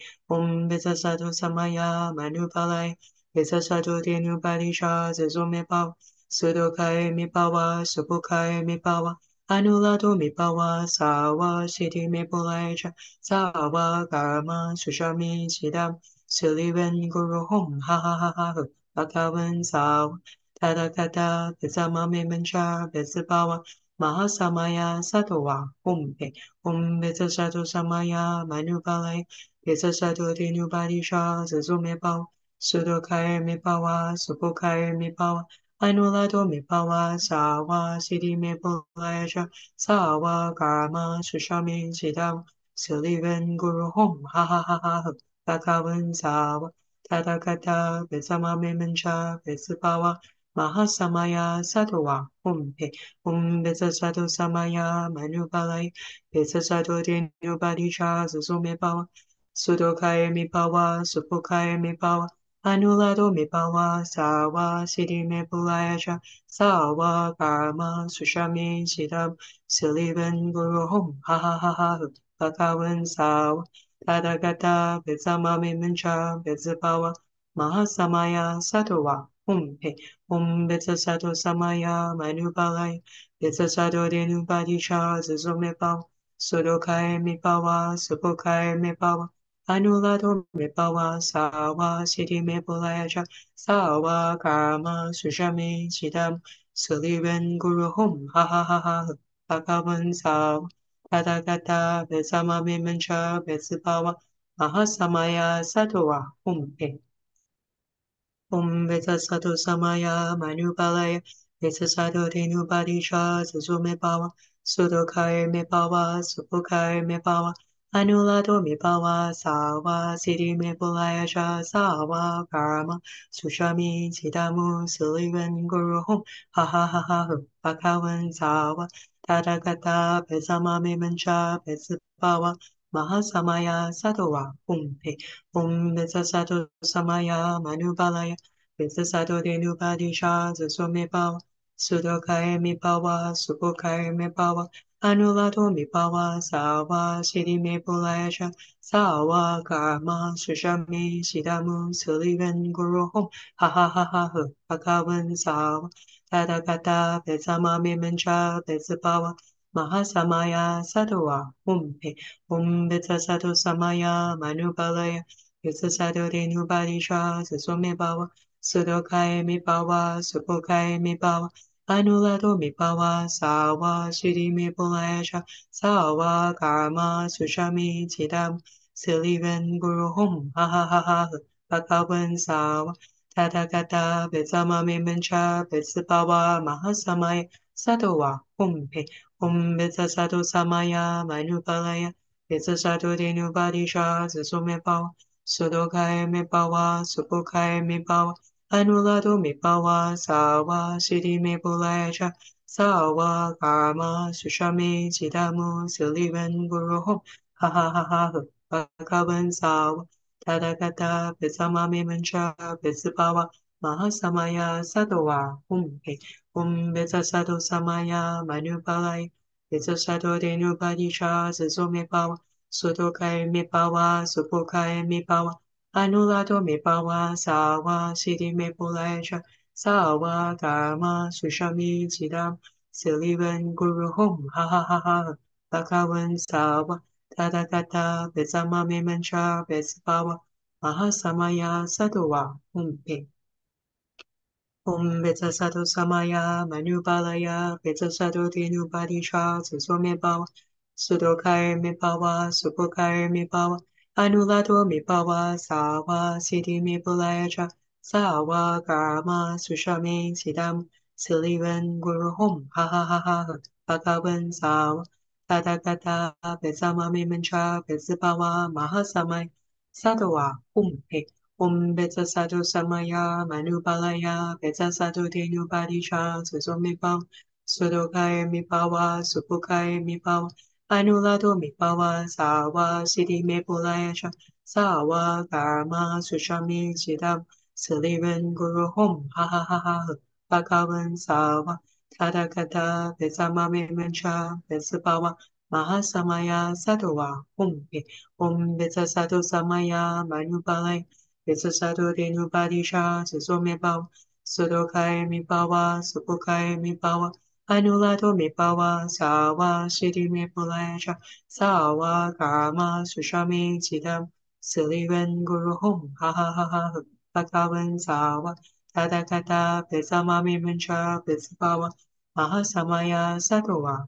vitsasado samaya, manubalaya, Vitsasado denubadisha zezumibam, Sudokai mipawa, subukai mipawa, anulado mipawa, sawa, siddhi mipulaja, sawa, karma, sushami, siddham, silivan, guru hom, ha ha ha ha, bhagavan, sawa, tadakata, vizamami mancha, vizibawa, mahasamaya, satowa, humpe, vitsasado samaya, manubalai, vitsasado dinubadisha, zazumipawa, Sudokai mipawa, subukai mipawa, Anulado mipawa, sawa, siddhi mipulaja, sawa, karma, sushami, siddham, silivan, guru hom, ha ha ha ha, bhagavan, sawa, tadakata, vizamami mancha, vizibawa, mahasamaya, satowa, humpe, vitsasado samaya, manubalai, vitsasado dinubadisha, zazumipawa, Sudokai mipawa, subukai mipawa, Anulado mipawa, sawa, siddhi mipulayacha, sawa, karma, sushami, siddham, silivan, guru hom, ha ha ha ha, bhagavan, sawa, tadagata, vizamami mancha, vizibawa, mahasamaya, satowa, humpe, vitsasado samaya, manubalai, vitsasado denubadisha, zizomipawa, sudokai mipawa, subukai mipawa, Anulado mipawa, sawa, siddhi mipulayacha, sawa, karma, sushami, siddham, silivan, guru hom, ha ha ha ha, bhagavan, sawa, tadagata, vizamami mancha, vizibawa, mahasamaya, satowa, humpe. Vitsasado samaya, manubalaya, vitsasado denubadisha, zazumipawa, sudokai mipawa, subukai mipawa, Anulado mipawa, sawa, siddhi mipulayacha, sawa, karma, sushami, sidamu, silivan, guru hom, ha ha ha ha, bhagavan, sawa, tadagata, vizamami mancha, vizibawa, mahasamaya, satowa, humpe, vitsasado samaya, manubalaya, vitsasado denubadisha, zazumipawa, sudokai mipawa, subukai mipawa, Anulado mipawa, sawa, siddhi mipulayacha, sawa, karma, sushami, sidamu, silivan, guru hom, ha ha ha ha, bhagavan, sawa, tadagata, vizamami mancha, vizibawa, mahasamaya, satowa, humpe, vitsasado samaya, manubalaya, vitsasado denubadisha, zazumipawa, sudokai mipawa, subukai mipawa, Anulado mipawa, sawa, siddhi mipulayacha, sawa, karma, sushami, siddham, silivan, guru hom, ha ha ha ha, bhagavan, sawa, tadagata, vizamami mancha, vizibawa, mahasamaya, satowa, humpe, vitsasado samaya, manubalaya, vitsasado denubadisha, zazumipawa, sudokai mipawa, subukai mipawa, Anulado mipawa, sawa, siddhi mipulayacha, Sawa Karma Sushami Chidamu Silivan Guru Hom Ha Ha Ha Ha Bhagavan Sawa Tadakata Pitsamami Mancha Pitsipawa Mahasamaya Sadawa Betsa Sado Samaya Manupalai Betsa Sado Denu Padisha Zizome Pawa Sudokai Mipawa Supokai Mipawa Anulato Mipawa Sawa Siddhi Mipulaja Sawa Karma Sushami Chidam Silivan Guru Hom Ha Ha Ha Ha Bhagavan Sawa Tadakata Betsamami Mancha Betsipawa Mahasamaya Sadawa Betsa Sado Samaya Manubalaya Betsa Sado Denu Padisha Zizome Sudokai Mipawa Supokai Mipawa Anulato Mipawa Sawa Siddhi Mipulayaja Sawa Karma Sushami Siddham Silivan Guru Hom Ha Ha Ha Ha Bhagavan Sawa Tadakata Betsamami Mancha Betsipawa Mahasamai Sadawa Betsa Sado Samaya Manubalaya Betsa Sado Denu Padisha Zizome Sudokai Mipawa Supokai Mipawa Anulato Mipawa Sawa Siddhi Mepulayacha Sawa Karma Sushami Chidam Silivan Guru Hom Ha Ha Ha Ha Bhagavan Sawa Tadakata Betsamame Mancha Betsabawa Mahasamaya Sadawa Betsa Sado Samaya Manubalai Betsa Sado Denu Padisha Zizome Sudokai Mipawa Supokai Mipawa Anulato Mipawa Sawa Siddhi Mipulaja Sawa Karma Sushami Chidam Silivan Guru Hom Ha Ha Ha Ha Bhagavan Sawa Tadakata Petsamami Mancha Petsapawa Mahasamaya Sadawa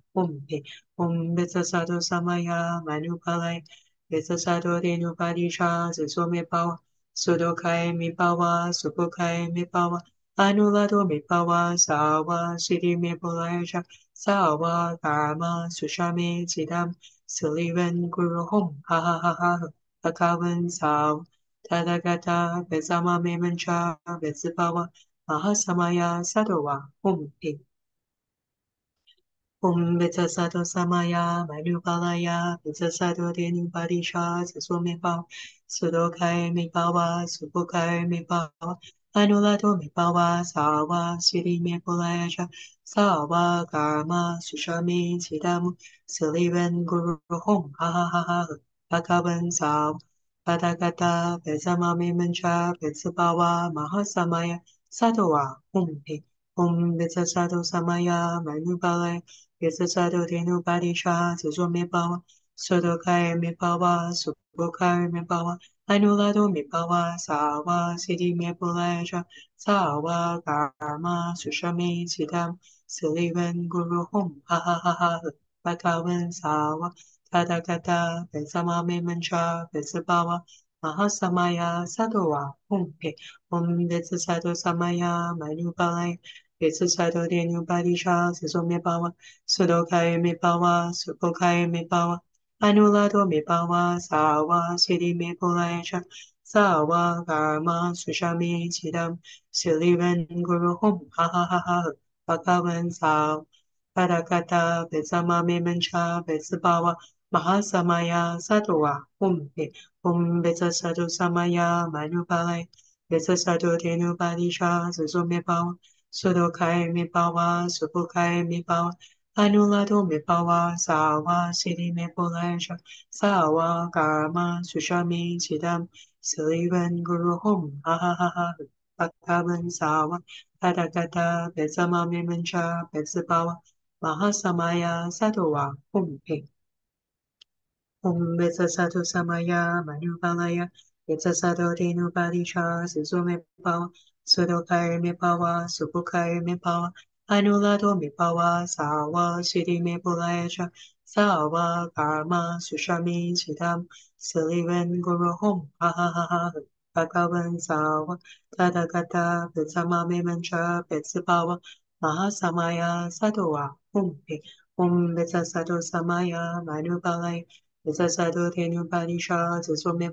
Betsa Sado Samaya Manupalai Betsa Sado Denu Padisha Zizome Pawa Sudokai Mipawa Supokai Mipawa Anulato Mipawa Sawa Siddhi Mipulaja Sawa Karma Sushami Chidam Silivan Guru Hom Ha Ha Ha Ha Bhagavan Sawa Tadagata Bezama Memancha Bezipawa Mahasamaya Sadawa Betsa Sado Samaya Manubalaya Betsa Sado Denu Padisha Zizome Sudokai Mipawa Supokai Mipawa Anulato Mipawa Sawa Siddhi Mipulaja Sawa Karma Sushami Chidam Silivan Guru Hom Ha Ha Ha Ha Bhagavan Sawa Padagata Bezama Mancha Betsabawa Mahasamaya Sadawa Betsa Sado Samaya Manubalaya Betsa Sado Denu Padisha Zizome Sudokai Mipawa Supokai Mipawa Anulato Mipawa Sawa Siddhi Mipulaja Sawa Karma Sushami Chidam Silivan Guru Hom Ha Ha Ha Ha Bhagavan Sawa Tadakata Betsamame Mancha Betsabawa Mahasamaya Sadawa Betsa Sado Samaya Manupalai Betsa Sado Denu Padisha Zizome Sudokai Mipawa Supokai Mipawa Anulato Mipawa Sawa Siddhi Mipulaja Sawa Karma Sushami Chidam Silivan Guru Hom Ha Ha Ha Ha Bhagavan Sawa Padakata Betsamame Mancha Betsabawa Mahasamaya Sadawa Betsa Sado Samaya Manupalai Betsa Sado Denu Padisha Zizome Sudokai Mipawa Supokai Mipawa Anulato Mipawa Sawa Siddhi Mipulaja Sawa Karma Sushami Chidam Silivan Guru Hom Ha Ha Ha Ha Bhagavan Sawa Padagata Betsamami Mancha Betsabawa Mahasamaya Sadawa Betsa Sado Samaya Manubalaya Betsa Sado Denu Padisha Zizome Sudokai Mipawa Supokai Mipawa Anulato Mipawa Sawa Siddhi Mipulaja Sawa Karma Sushami Chidam Silivan Guru Hom Ha Ha Ha Ha Bhagavan Sawa Tadagata Betsamame Mancha Betsabawa Mahasamaya Sadawa Betsa Sado Samaya Manubalaya Betsa Sado Denu Padisha Zizome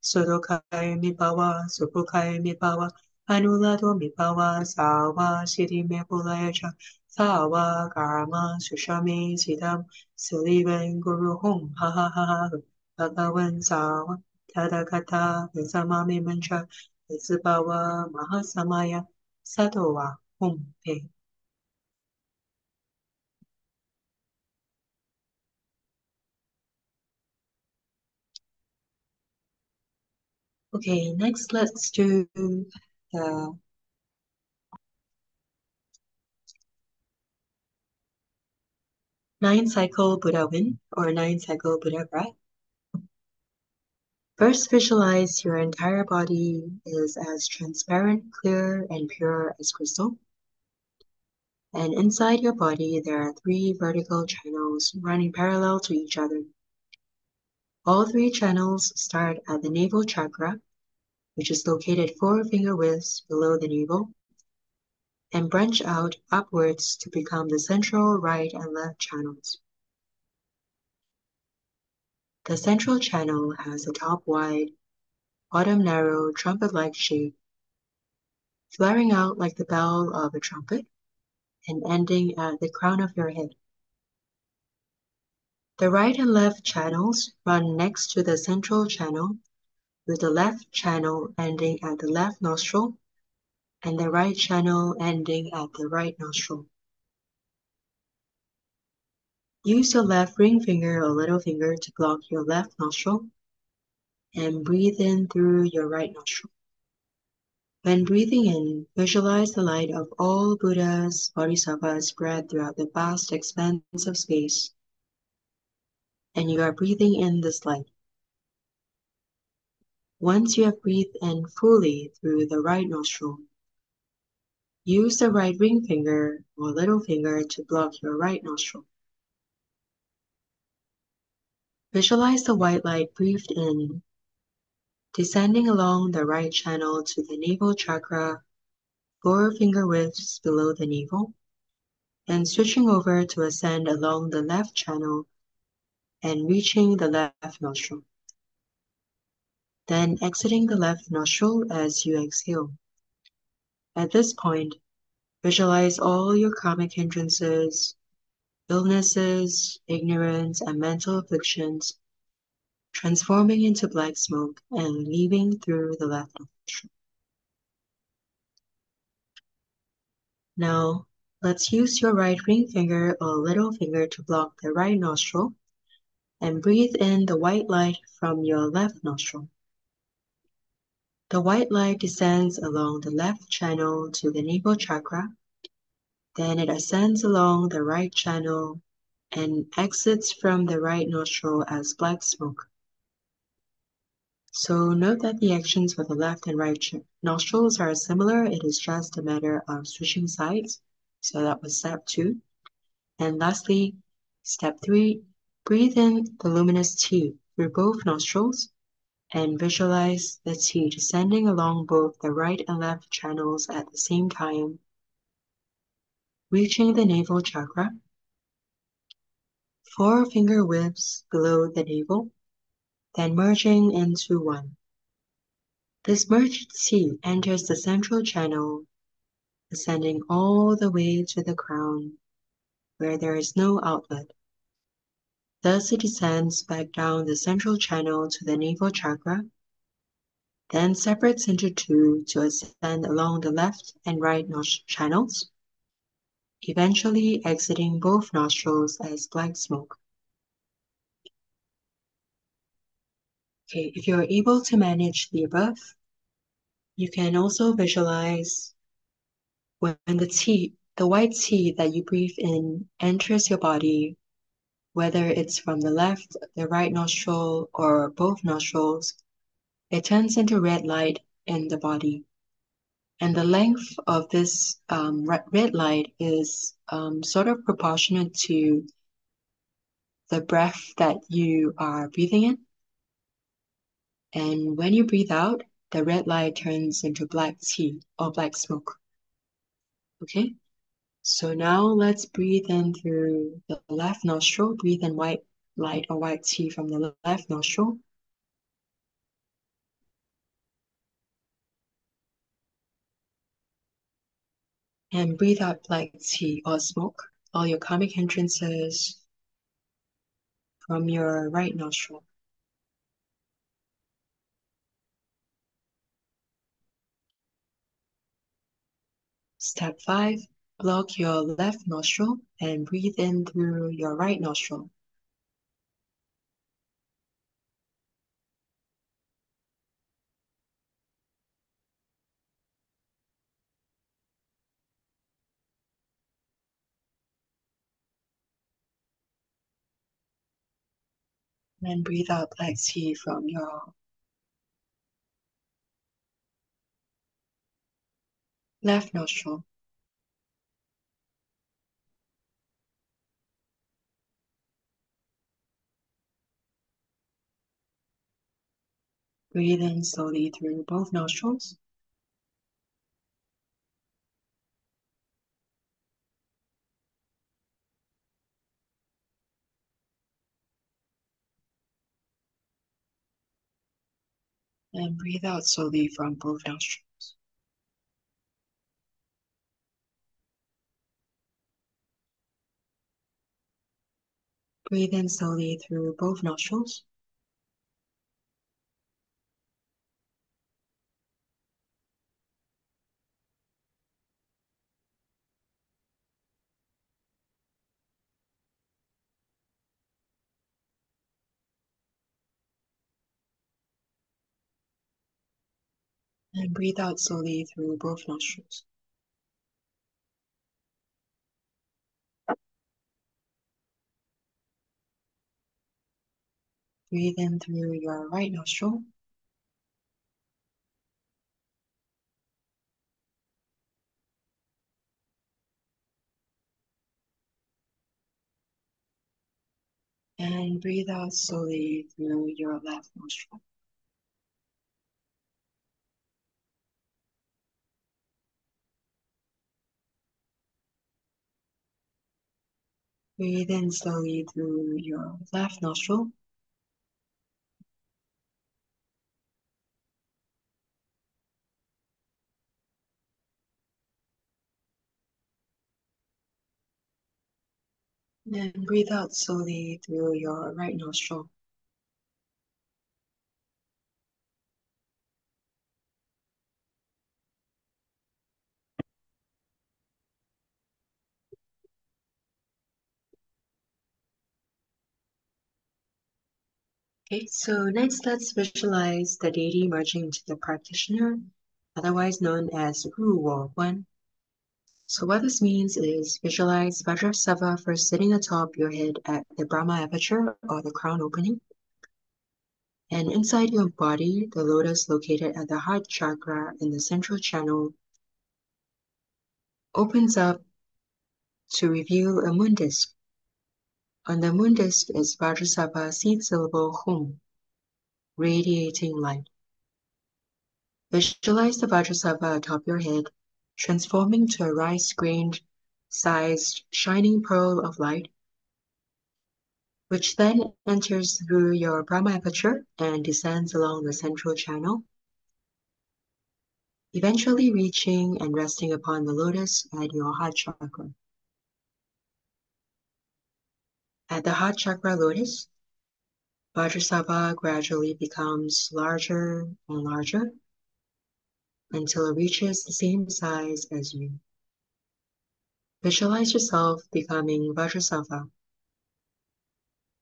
Sudokai Mipawa Supokai Mipawa Anulato Mipawa Sawa Siddhi Mipulaja Sawa Karma Sushami Siddham Sulivan Guru Hum Ha Ha Ha Ha Bhagavan Sawa Tadakata Samami Mantra Sibawa Mahasamaya Sadowa Hum Pe. Okay, next let's do the 9-cycle Buddha wind or 9-cycle Buddha breath. First, visualize your entire body is as transparent, clear, and pure as crystal. And inside your body, there are 3 vertical channels running parallel to each other. All 3 channels start at the navel chakra, which is located 4 finger widths below the navel, and branch out upwards to become the central right and left channels. The central channel has a top wide, bottom narrow, trumpet-like shape, flaring out like the bell of a trumpet and ending at the crown of your head. The right and left channels run next to the central channel, with the left channel ending at the left nostril and the right channel ending at the right nostril. Use your left ring finger or little finger to block your left nostril and breathe in through your right nostril. When breathing in, visualize the light of all Buddhas, Bodhisattvas spread throughout the vast expanse of space, and you are breathing in this light. Once you have breathed in fully through the right nostril, use the right ring finger or little finger to block your right nostril. Visualize the white light breathed in, descending along the right channel to the navel chakra, 4 finger widths below the navel, and switching over to ascend along the left channel and reaching the left nostril. Then exiting the left nostril as you exhale. At this point, visualize all your karmic hindrances, illnesses, ignorance, and mental afflictions transforming into black smoke and leaving through the left nostril. Now, let's use your right ring finger or little finger to block the right nostril and breathe in the white light from your left nostril. The white light descends along the left channel to the navel chakra, then it ascends along the right channel and exits from the right nostril as black smoke. So note that the actions for the left and right nostrils are similar. It is just a matter of switching sides. So that was step 2. And lastly, step 3, breathe in the luminous qi through both nostrils and visualize the qi descending along both the right and left channels at the same time, reaching the navel chakra, 4 finger widths below the navel, then merging into one. This merged qi enters the central channel, ascending all the way to the crown, where there is no outlet. Thus it descends back down the central channel to the navel chakra, then separates into 2 to ascend along the left and right channels, eventually exiting both nostrils as black smoke. Okay, if you're able to manage the above, you can also visualize when the white qi that you breathe in enters your body, whether it's from the left, the right nostril, or both nostrils, it turns into red light in the body. And the length of this red light is sort of proportionate to the breath that you are breathing in. And when you breathe out, the red light turns into black qi or black smoke. Okay? So now let's breathe in through the left nostril. Breathe in white light or white qi from the left nostril. And breathe out black tea or smoke, all your karmic hindrances from your right nostril. Step 5, block your left nostril and breathe in through your right nostril. And breathe out black tea from your left nostril. Breathe in slowly through both nostrils. And breathe out slowly from both nostrils. Breathe in slowly through both nostrils. And breathe out slowly through both nostrils. Breathe in through your right nostril. And breathe out slowly through your left nostril. Breathe in slowly through your left nostril. And breathe out slowly through your right nostril. Okay, so next let's visualize the deity merging into the practitioner, otherwise known as Ru Wo Guan. So what this means is visualize Vajrasattva first sitting atop your head at the Brahma aperture or the crown opening. And inside your body, the lotus located at the heart chakra in the central channel opens up to reveal a moon disk. On the moon disk is Vajrasattva seed syllable Hum, radiating light. Visualize the Vajrasattva atop your head, transforming to a rice-grained sized shining pearl of light, which then enters through your Brahma aperture and descends along the central channel, eventually reaching and resting upon the lotus at your heart chakra. At the heart chakra lotus, Vajrasattva gradually becomes larger and larger until it reaches the same size as you. Visualize yourself becoming Vajrasattva.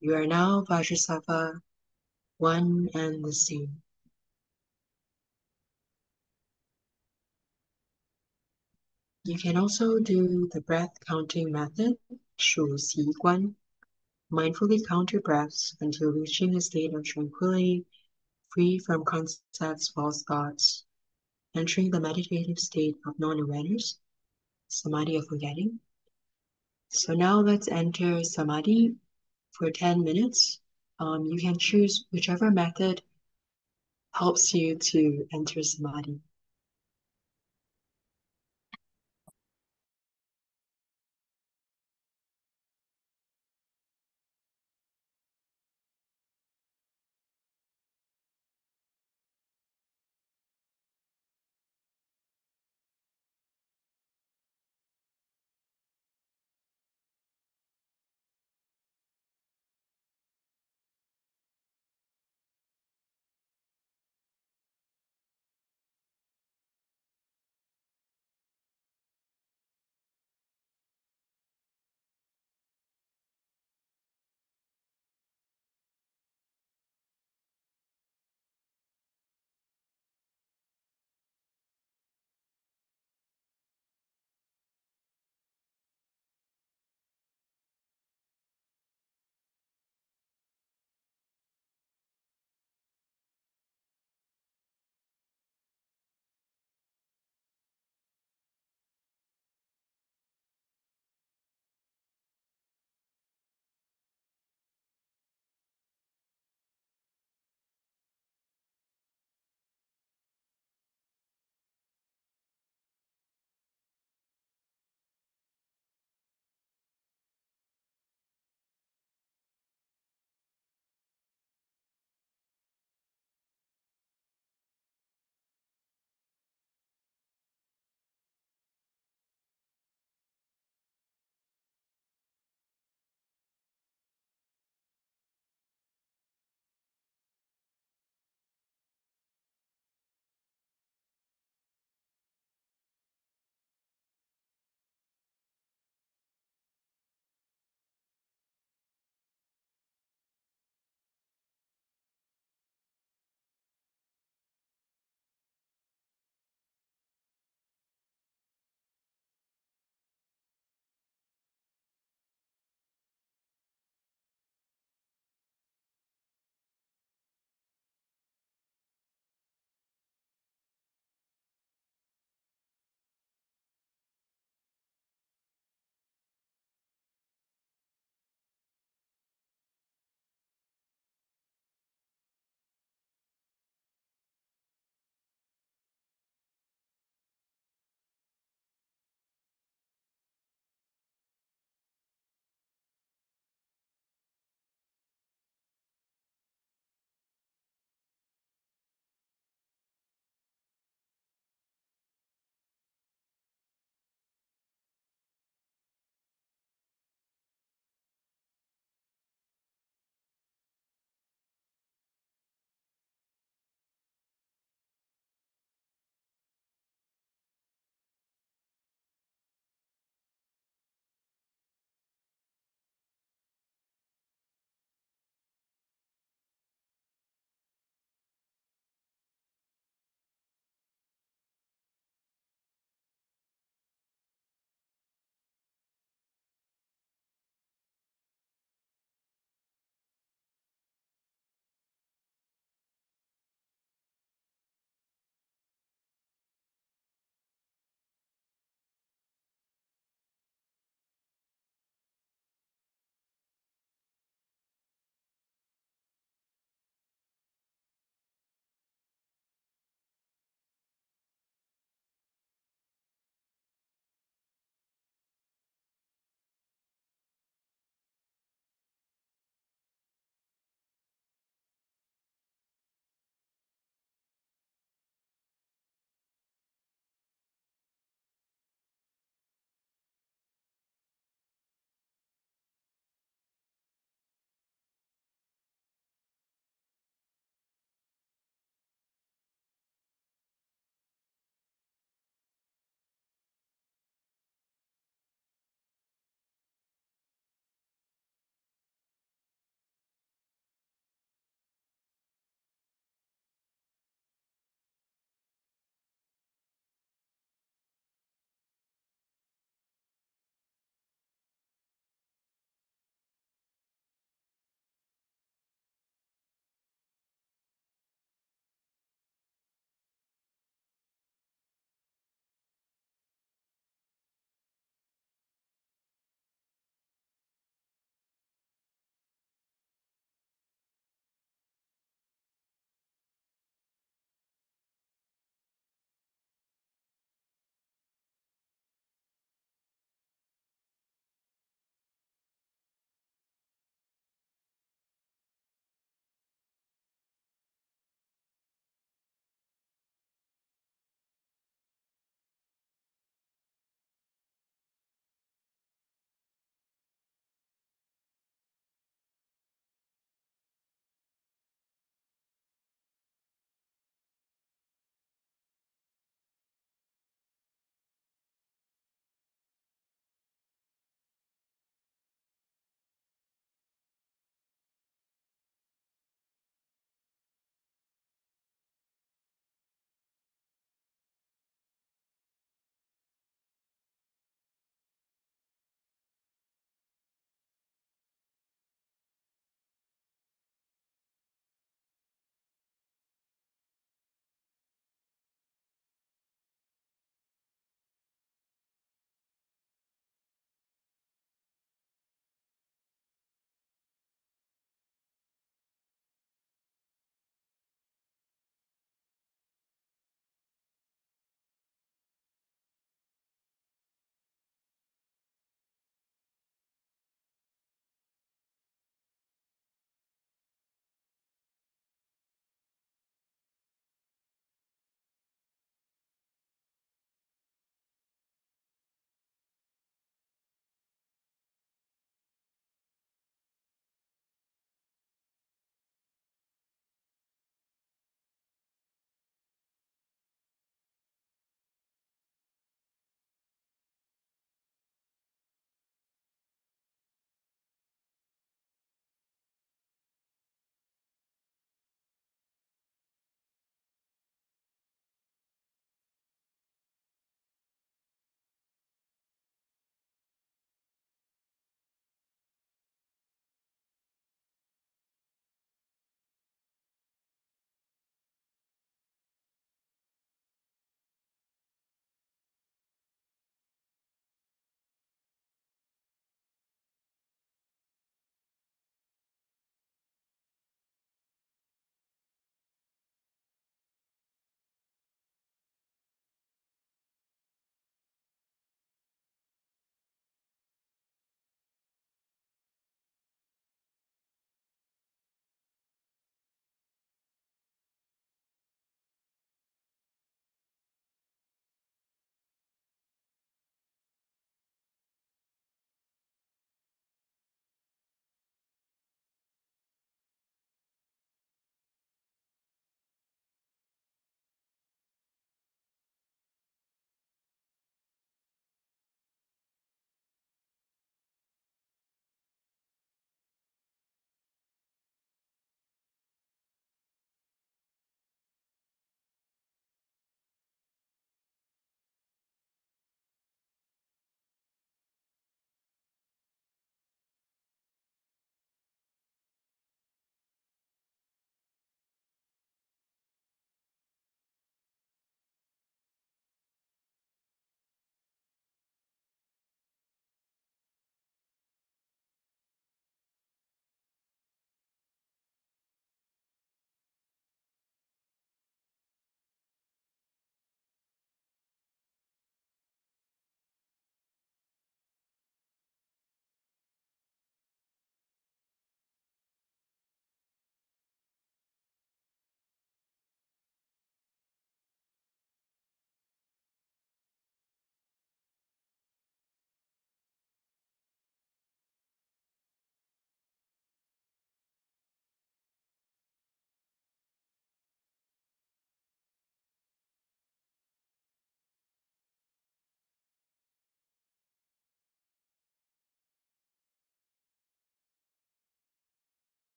You are now Vajrasattva, one and the same. You can also do the breath counting method, 数息观, mindfully count your breaths until reaching a state of tranquility, free from concepts, false thoughts, entering the meditative state of non-awareness, samadhi of forgetting. So now let's enter samadhi for 10 minutes. You can choose whichever method helps you to enter samadhi.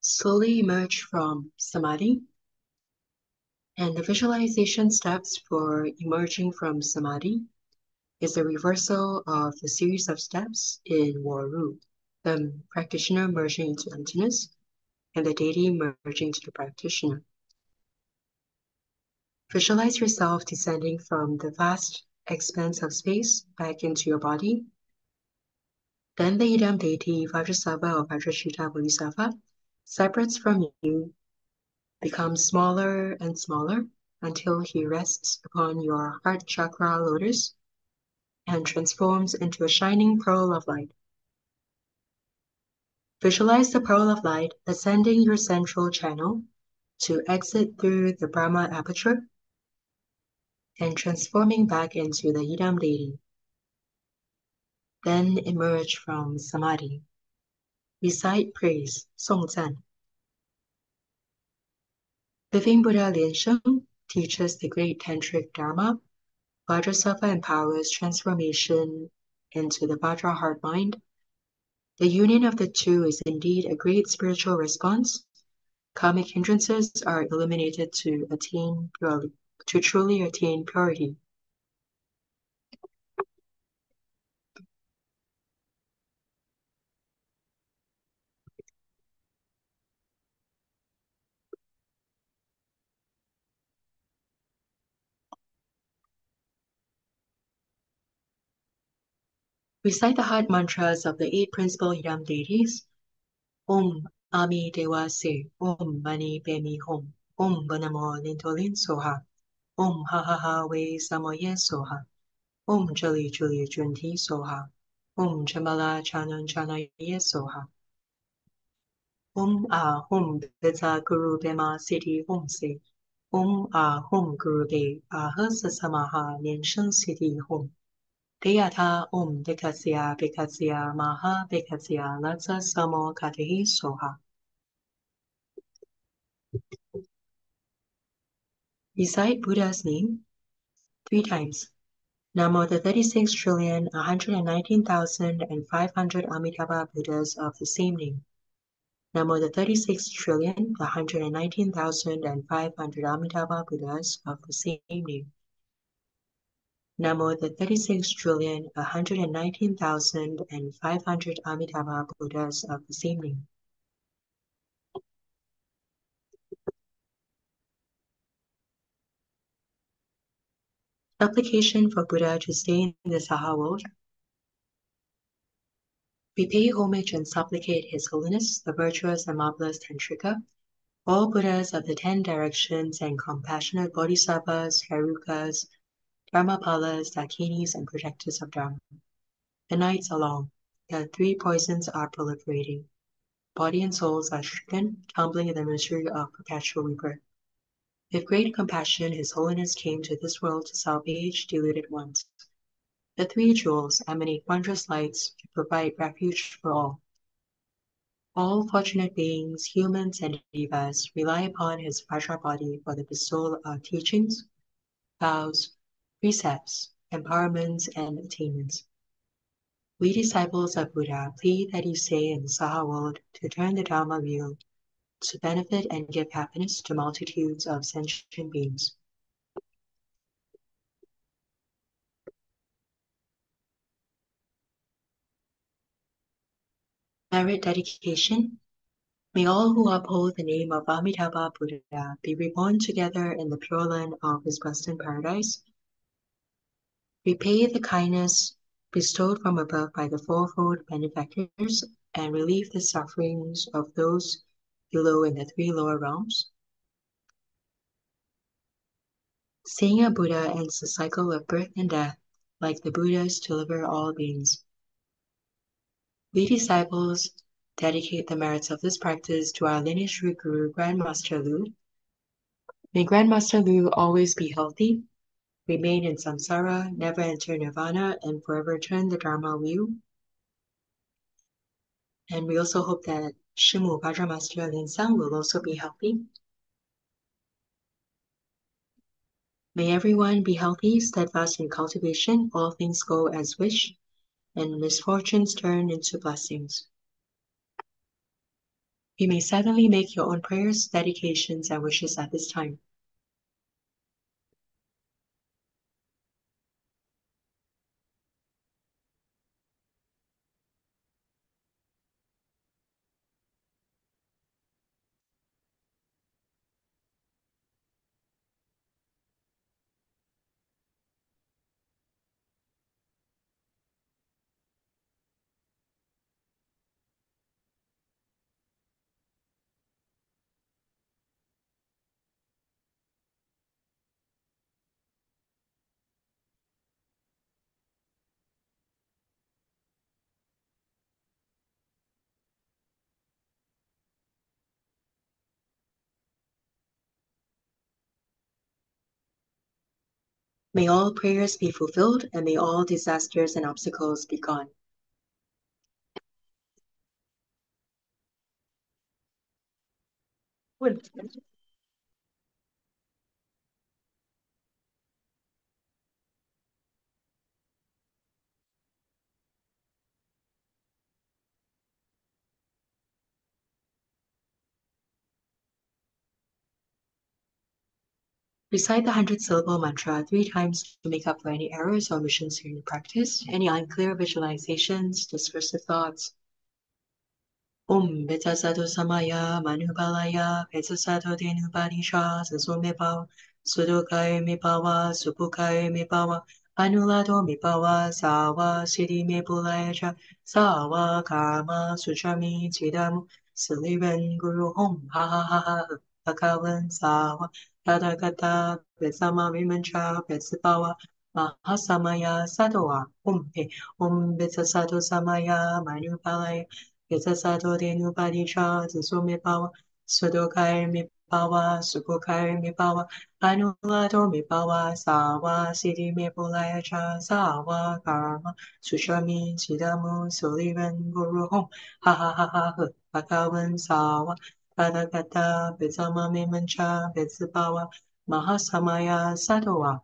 Slowly emerge from Samadhi. And the visualization steps for emerging from Samadhi is a reversal of the series of steps in Waru, the practitioner merging into emptiness and the deity merging to the practitioner. Visualize yourself descending from the vast expanse of space back into your body. Then the Idam deity, Vajrasattva or Vajrashita Bodhisattva, separates from you, becomes smaller and smaller until he rests upon your heart chakra lotus and transforms into a shining pearl of light. Visualize the pearl of light ascending your central channel to exit through the Brahma aperture and transforming back into the Idam deity. Then emerge from Samadhi. Recite praise, Songzan. Living Buddha Liansheng teaches the great tantric dharma. Vajrasattva empowers transformation into the Vajra heart mind. The union of the two is indeed a great spiritual response. Karmic hindrances are eliminated to truly attain purity. Recite the heart mantras of the 8 principal Idam deities. Om Ami Dewa Se, Om Mani Pemi Hom, Om Banamo Lintolin Soha, Om Ha Ha Ha Wei Samoye Soha, Om Jali Juli Junti Soha, Om Jamala Chanan Chanaye Soha, Om Ah Hom Beta Guru Bema Siddhi Hom Se, Om Ah Hom Guru Be Ah Samaha Niansheng Siddhi Hom. Deyata Om Bekasya Bekasya Maha Bekasya Latsa Samo Katahi Soha. Recite Buddha's name 3 times. Namo the 36,119,500 Amitabha Buddhas of the same name. Namo the 36,119,500 Amitabha Buddhas of the same name. Namo the 36,119,500 Amitabha Buddhas of the same name. Supplication for Buddha to stay in the Saha world. We pay homage and supplicate His Holiness, the virtuous and marvelous Tantrika, all Buddhas of the 10 directions and compassionate Bodhisattvas, Herukas, Dharmapalas, Dakinis, and protectors of Dharma. The nights are long. The 3 poisons are proliferating. Body and souls are stricken, tumbling in the misery of perpetual rebirth. With great compassion, His Holiness came to this world to salvage deluded ones. The 3 jewels emanate wondrous lights to provide refuge for all. All fortunate beings, humans and devas, rely upon His Vajra body for the bestowal of teachings, vows, precepts, empowerments, and attainments. We disciples of Buddha plead that He stay in the Saha world to turn the Dharma wheel to benefit and give happiness to multitudes of sentient beings. Merit dedication. May all who uphold the name of Amitabha Buddha be reborn together in the pure land of His Western paradise. Repay the kindness bestowed from above by the fourfold benefactors and relieve the sufferings of those below in the 3 lower realms. Seeing a Buddha ends the cycle of birth and death, like the Buddhas deliver all beings. We disciples dedicate the merits of this practice to our lineage root guru, Grandmaster Lu. May Grandmaster Lu always be healthy, remain in samsara, never enter nirvana, and forever turn the Dharma wheel. And we also hope that Shimu Vajramaster Linsang will also be healthy. May everyone be healthy, steadfast in cultivation, all things go as wish, and misfortunes turn into blessings. You may silently make your own prayers, dedications, and wishes at this time. May all prayers be fulfilled, and may all disasters and obstacles be gone. Recite the 100-syllable mantra 3 times to make up for any errors or omissions during the practice. Any unclear visualizations, discursive thoughts. Om Vetasado Samaya Manubalaya Vetasado Denubanisha Sasomeba Sudokai Mipawa Supukai Mipawa Anulado Mipawa Sawa Siddhi Mebulayacha Sawa Karma Suchami Chidamu Silivan Guru Hom Ha Ha Ha Ha Bhagavan Sawa Tadagata Vesama Vimancha Vesipawa Mahasamaya Sadoa Om He Om Vetasado Samaya Manubalaya Yatasato Denu Padicha, Zumi Pawa, Sudokai Mi Pawa, Supokai Mi Pawa, Anulato Mi Pawa, Sawa, Siddhi Mi Pulayacha, Sawa, Karma, Sushami, Chidamu, Sulivan, Guru Hom, Ha Ha Ha Ha Ha, Bhagavan Sawa, Padagata, Bezama Mi Mancha, Bezipawa, Mahasamaya, Sadoa,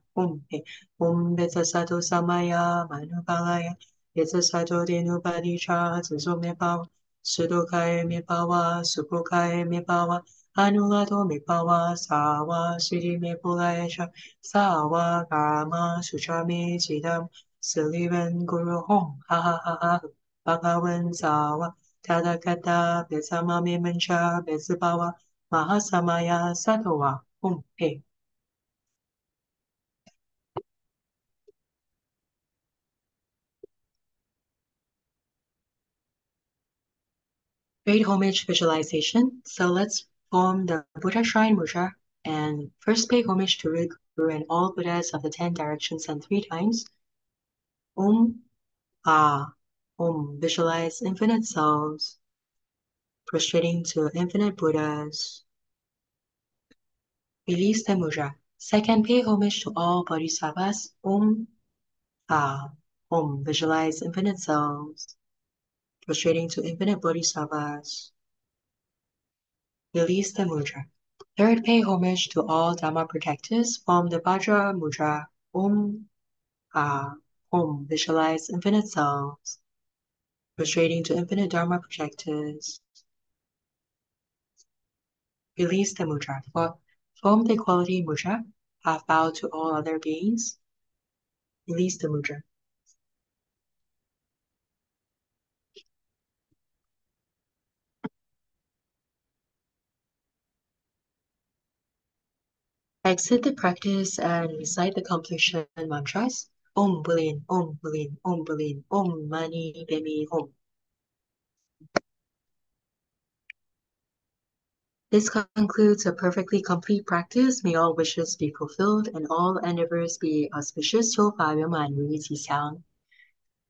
He, Betsato Samaya, Manupalaya, Yatasato Denu Padicha, Zumi Pawa, Sudokai Mipawa, Supokai Mipawa, Anulato Mipawa, Sawa, Siddhi Mipulayacha, Sawa, Karma, Suchami, Chidam, Silivan Guru Hom, Ha Ha Ha Ha, Bhagavan Sawa, Tadakata, Besama Mimancha, Besipawa, Mahasamaya, Satowa, Hum He. Great homage visualization. So let's form the Buddha Shrine Mudra and first pay homage to Root Guru and all Buddhas of the 10 directions and 3 times. Om, Ah, Om. Visualize infinite selves, prostrating to infinite Buddhas. Release the mudra. Second, pay homage to all Bodhisattvas. Om, Ah, Om. Visualize infinite selves, prostrating to infinite Bodhisattvas. Release the mudra. Third, pay homage to all Dhamma protectors. Form the Vajra Mudra. Om, Ah, Om. Visualize infinite selves, prostrating to infinite Dharma protectors. Release the mudra. Form the equality mudra. Half bow to all other beings. Release the mudra. Exit the practice and recite the completion mantras. Om Bulin, Om Bulin, Om Bulin, Om Mani Bemi Om. This concludes a perfectly complete practice. May all wishes be fulfilled and all endeavors be auspicious.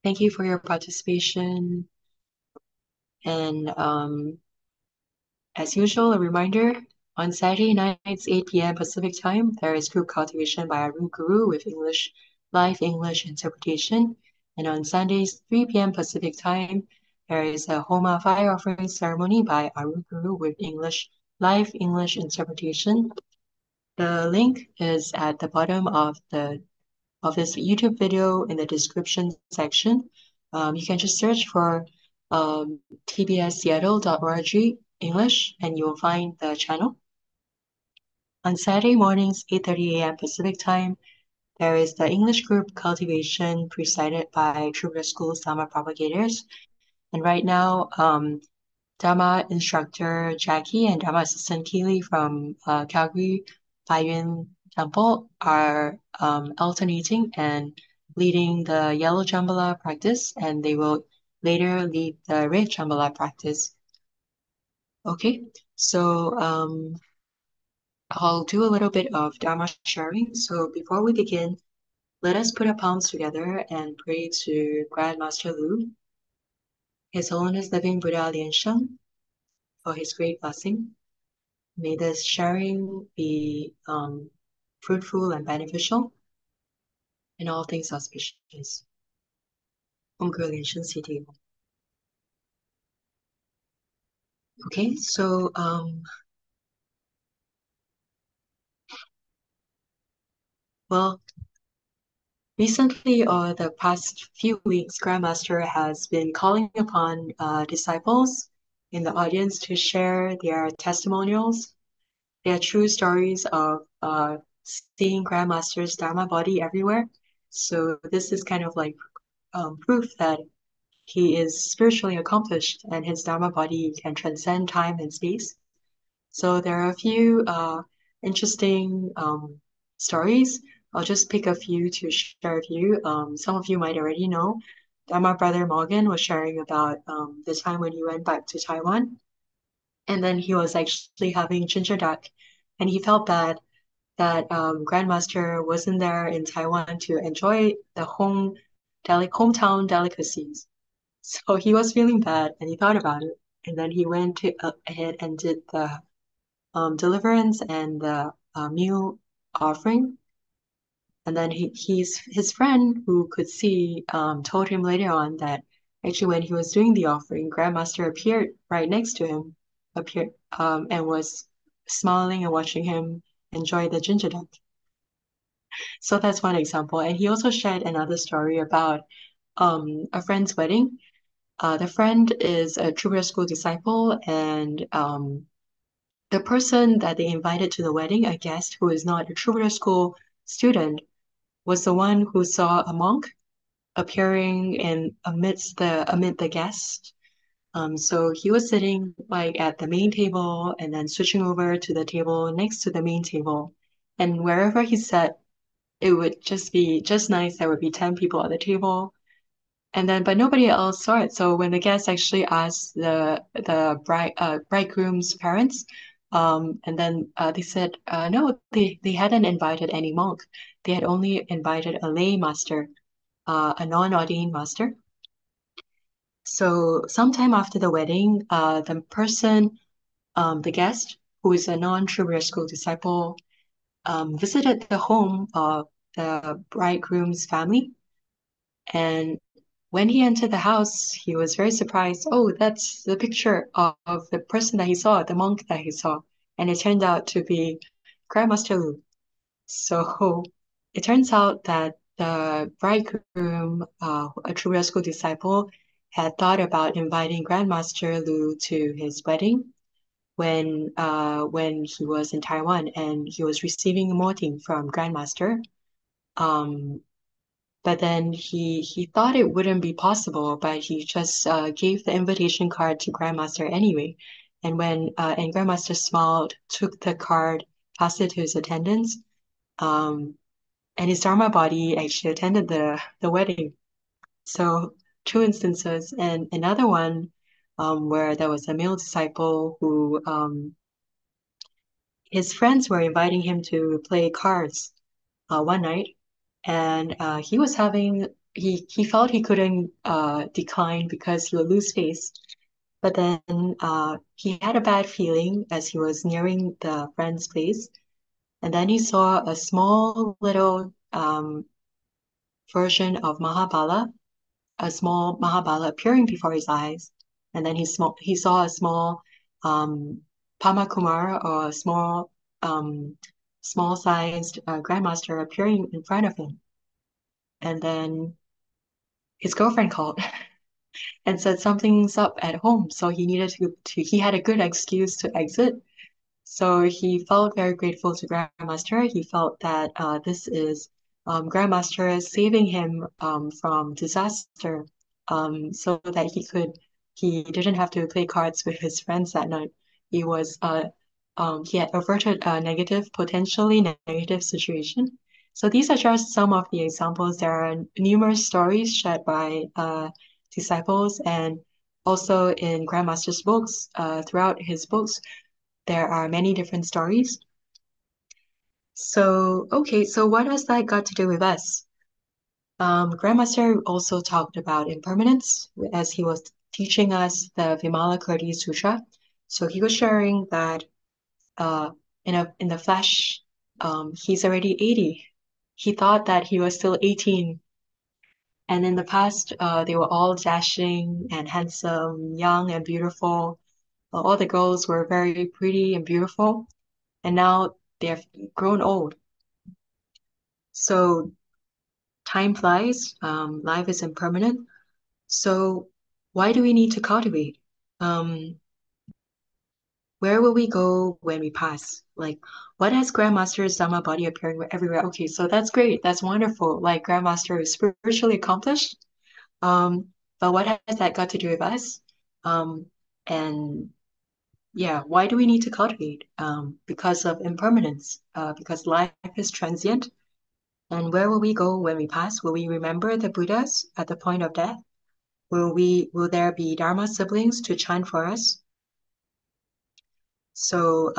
Thank you for your participation. And as usual, a reminder, on Saturday nights, 8 p.m. Pacific time, there is group cultivation by Arun Guru with live English interpretation. And on Sundays, 3 p.m. Pacific time, there is a Homa fire offering ceremony by Arun Guru with live English interpretation. The link is at the bottom of this YouTube video in the description section. You can just search for tbsseattle.org English, and you will find the channel. On Saturday mornings, 8:30 a.m. Pacific time, there is the English group cultivation presided by Trubra School's Dharma propagators. And right now, Dharma instructor Jackie and Dharma assistant Keely from Calgary Baiyuan Temple are alternating and leading the yellow Shambhala practice, and they will later lead the red Shambhala practice. Okay, so I'll do a little bit of Dharma sharing. So before we begin, let us put our palms together and pray to Grandmaster Lu, His Holiness Living Buddha Lien Sheng, for his great blessing. May this sharing be fruitful and beneficial, and all things auspicious. Om Guru Lien Sheng Siti. Okay, so well, recently or the past few weeks, Grandmaster has been calling upon disciples in the audience to share their testimonials, their true stories of seeing Grandmaster's Dharma body everywhere. So this is kind of like proof that he is spiritually accomplished and his Dharma body can transcend time and space. So there are a few interesting stories. I'll just pick a few to share with you. Some of you might already know. Dharma brother Morgan was sharing about the time when he went back to Taiwan, and then he was actually having ginger duck, and he felt bad that Grandmaster wasn't there in Taiwan to enjoy the hometown delicacies. So he was feeling bad, and he thought about it, and then he went ahead and did the deliverance and the meal offering. And then his friend who could see told him later on that actually when he was doing the offering, Grandmaster appeared right next to him, appeared and was smiling and watching him enjoy the ginger duck. So that's one example. And he also shared another story about a friend's wedding. The friend is a Trubra School disciple, and the person that they invited to the wedding, a guest who is not a Trubra School student, was the one who saw a monk appearing amid the guests. So he was sitting like at the main table and then switching over to the table next to the main table. And wherever he sat, it would just be just nice. There would be 10 people at the table. And then, but nobody else saw it. So when the guests actually asked the bridegroom's parents, and then they said, no, they hadn't invited any monk. They had only invited a lay master, a non-ordained master. So sometime after the wedding, the person, the guest, who is a non-Trubra School disciple, visited the home of the bridegroom's family. And when he entered the house, he was very surprised. Oh, that's the picture of the person that he saw, the monk that he saw. And it turned out to be Grandmaster Lu. So it turns out that the bridegroom, a Trubra School disciple, had thought about inviting Grandmaster Lu to his wedding when he was in Taiwan and he was receiving a morting from Grandmaster. Um, but then he thought it wouldn't be possible, but he just gave the invitation card to Grandmaster anyway. And and Grandmaster smiled, took the card, passed it to his attendants, and his Dharma body actually attended the wedding. So two instances, and another one where there was a male disciple who his friends were inviting him to play cards one night, and he felt he couldn't decline because he would lose face. But then he had a bad feeling as he was nearing the friend's place, and then he saw a small little version of Mahabala, a small Mahabala appearing before his eyes, and then he saw a small Pama Kumar or a small-sized Grandmaster appearing in front of him. And then his girlfriend called, and said something's up at home. So he needed he had a good excuse to exit. So he felt very grateful to Grandmaster. He felt that this is Grandmaster saving him from disaster, so that he didn't have to play cards with his friends that night. He had averted a potentially negative situation. So these are just some of the examples. There are numerous stories shared by disciples, and also in Grandmaster's books, throughout his books, there are many different stories. So, okay, so what has that got to do with us? Grandmaster also talked about impermanence as he was teaching us the Vimalakirti Sutra. So he was sharing that uh, in the flesh, he's already 80. He thought that he was still 18. And in the past, they were all dashing and handsome, young and beautiful. All the girls were very pretty and beautiful. And now they've grown old. So time flies, life is impermanent. So why do we need to cultivate? Um, where will we go when we pass? Like, what has Grandmaster's Dhamma body appearing everywhere? Okay, so that's great. That's wonderful. Like, Grandmaster is spiritually accomplished. Um, but what has that got to do with us? And yeah, why do we need to cultivate? Because of impermanence, because life is transient. And where will we go when we pass? Will we remember the Buddhas at the point of death? Will there be Dharma siblings to chant for us? So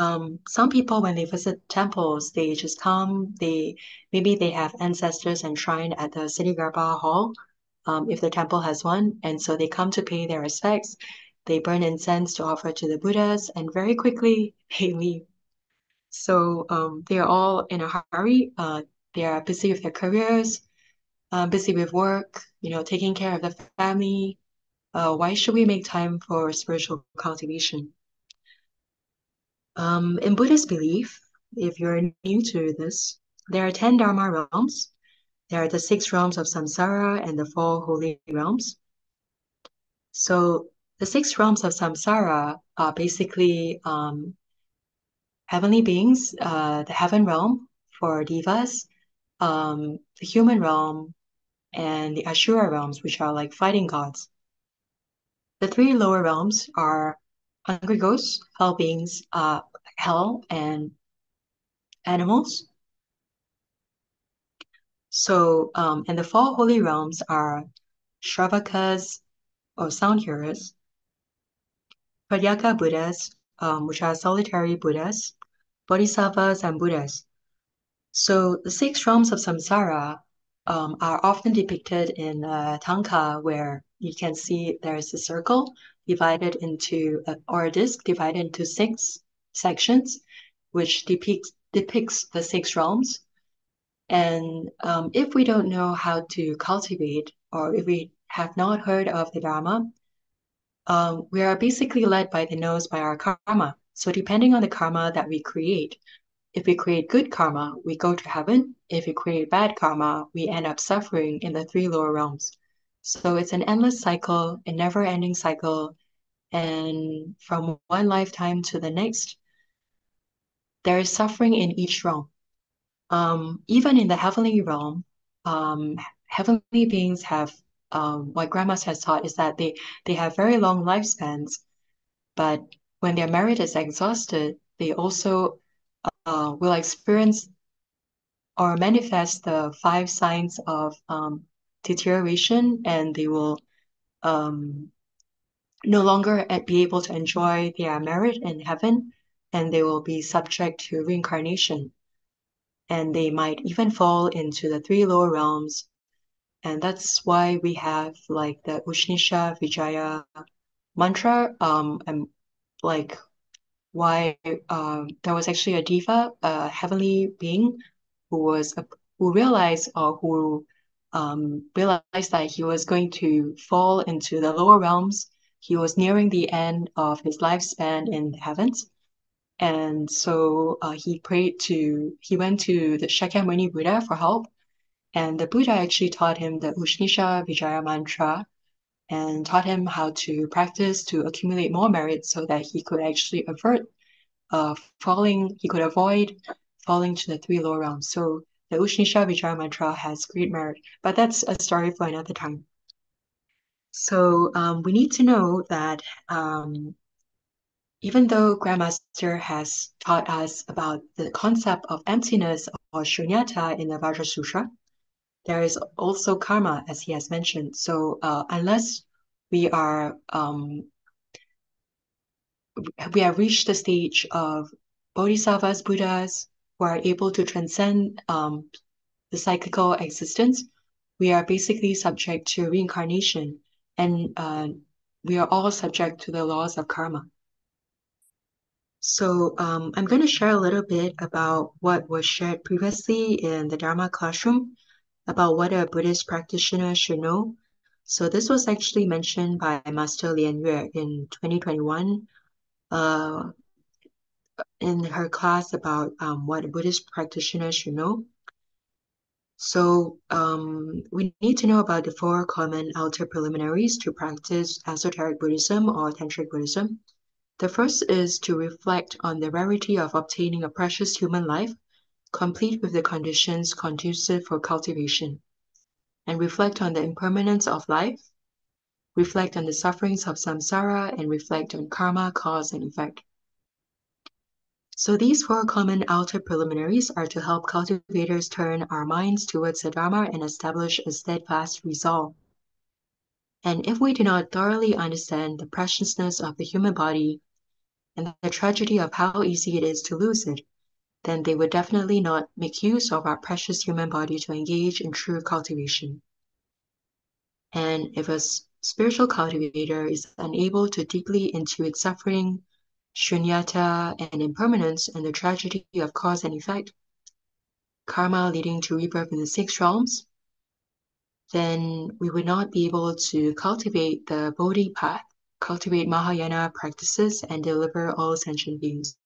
some people, when they visit temples, they just come, maybe they have ancestors enshrined at the City Garbha Hall, if the temple has one, and so they come to pay their respects. They burn incense to offer to the Buddhas, and very quickly they leave. So they are all in a hurry. They are busy with their careers, busy with work, taking care of the family. Why should we make time for spiritual cultivation? In Buddhist belief, if you're new to this, there are 10 Dharma realms. There are the 6 realms of samsara and the 4 holy realms. So the 6 realms of samsara are basically heavenly beings, the heaven realm for devas, the human realm, and the Ashura realms, which are like fighting gods. The 3 lower realms are hungry ghosts, hell beings, hell, and animals. So, and the 4 holy realms are Shravakas, or sound hearers, Pratyeka Buddhas, which are solitary Buddhas, Bodhisattvas, and Buddhas. So the 6 realms of samsara are often depicted in Tanka, where you can see there's a circle divided into, or a disc divided into 6 sections, which depicts the 6 realms. And if we don't know how to cultivate, or if we have not heard of the Dharma, we are basically led by the nose by our karma. So depending on the karma that we create, if we create good karma, we go to heaven. If we create bad karma, we end up suffering in the 3 lower realms. So it's an endless cycle, a never-ending cycle. And from one lifetime to the next, there is suffering in each realm. Even in the heavenly realm, heavenly beings have, what Grandma has taught is that they have very long lifespans, but when their merit is exhausted, they also will experience or manifest the 5 signs of deterioration, and they will um, no longer be able to enjoy their merit in heaven, and they will be subject to reincarnation. And they might even fall into the 3 lower realms. And that's why we have like the Ushnisha Vijaya mantra, and like why there was actually a diva, a heavenly being who realized or who realized that he was going to fall into the lower realms. He was nearing the end of his lifespan in the heavens. And so he went to the Shakyamuni Buddha for help. And the Buddha actually taught him the Ushnisha Vijaya mantra. and taught him how to practice to accumulate more merit so that he could actually he could avoid falling to the three lower realms. So the Ushnisha Vijaya mantra has great merit, but that's a story for another time. So we need to know that even though Grandmaster has taught us about the concept of emptiness or shunyata in the Vajrasutra, there is also karma, as he has mentioned. So unless we have reached the stage of bodhisattvas, Buddhas, who are able to transcend the cyclical existence, we are basically subject to reincarnation, and we are all subject to the laws of karma. So I'm going to share a little bit about what was shared previously in the Dharma classroom about what a Buddhist practitioner should know. So this was actually mentioned by Master Lian Yue in 2021 in her class about what a Buddhist practitioner should know. So we need to know about the four common outer preliminaries to practice esoteric Buddhism or Tantric Buddhism. The first is to reflect on the rarity of obtaining a precious human life, complete with the conditions conducive for cultivation, and reflect on the impermanence of life, reflect on the sufferings of samsara, and reflect on karma, cause, and effect. So these four common outer preliminaries are to help cultivators turn our minds towards the Dharma and establish a steadfast resolve. And if we do not thoroughly understand the preciousness of the human body and the tragedy of how easy it is to lose it, then they would definitely not make use of our precious human body to engage in true cultivation. And if a spiritual cultivator is unable to deeply intuit suffering, shunyata, and impermanence, and the tragedy of cause and effect, karma leading to rebirth in the six realms, then we would not be able to cultivate the Bodhi path, cultivate Mahayana practices, and deliver all sentient beings.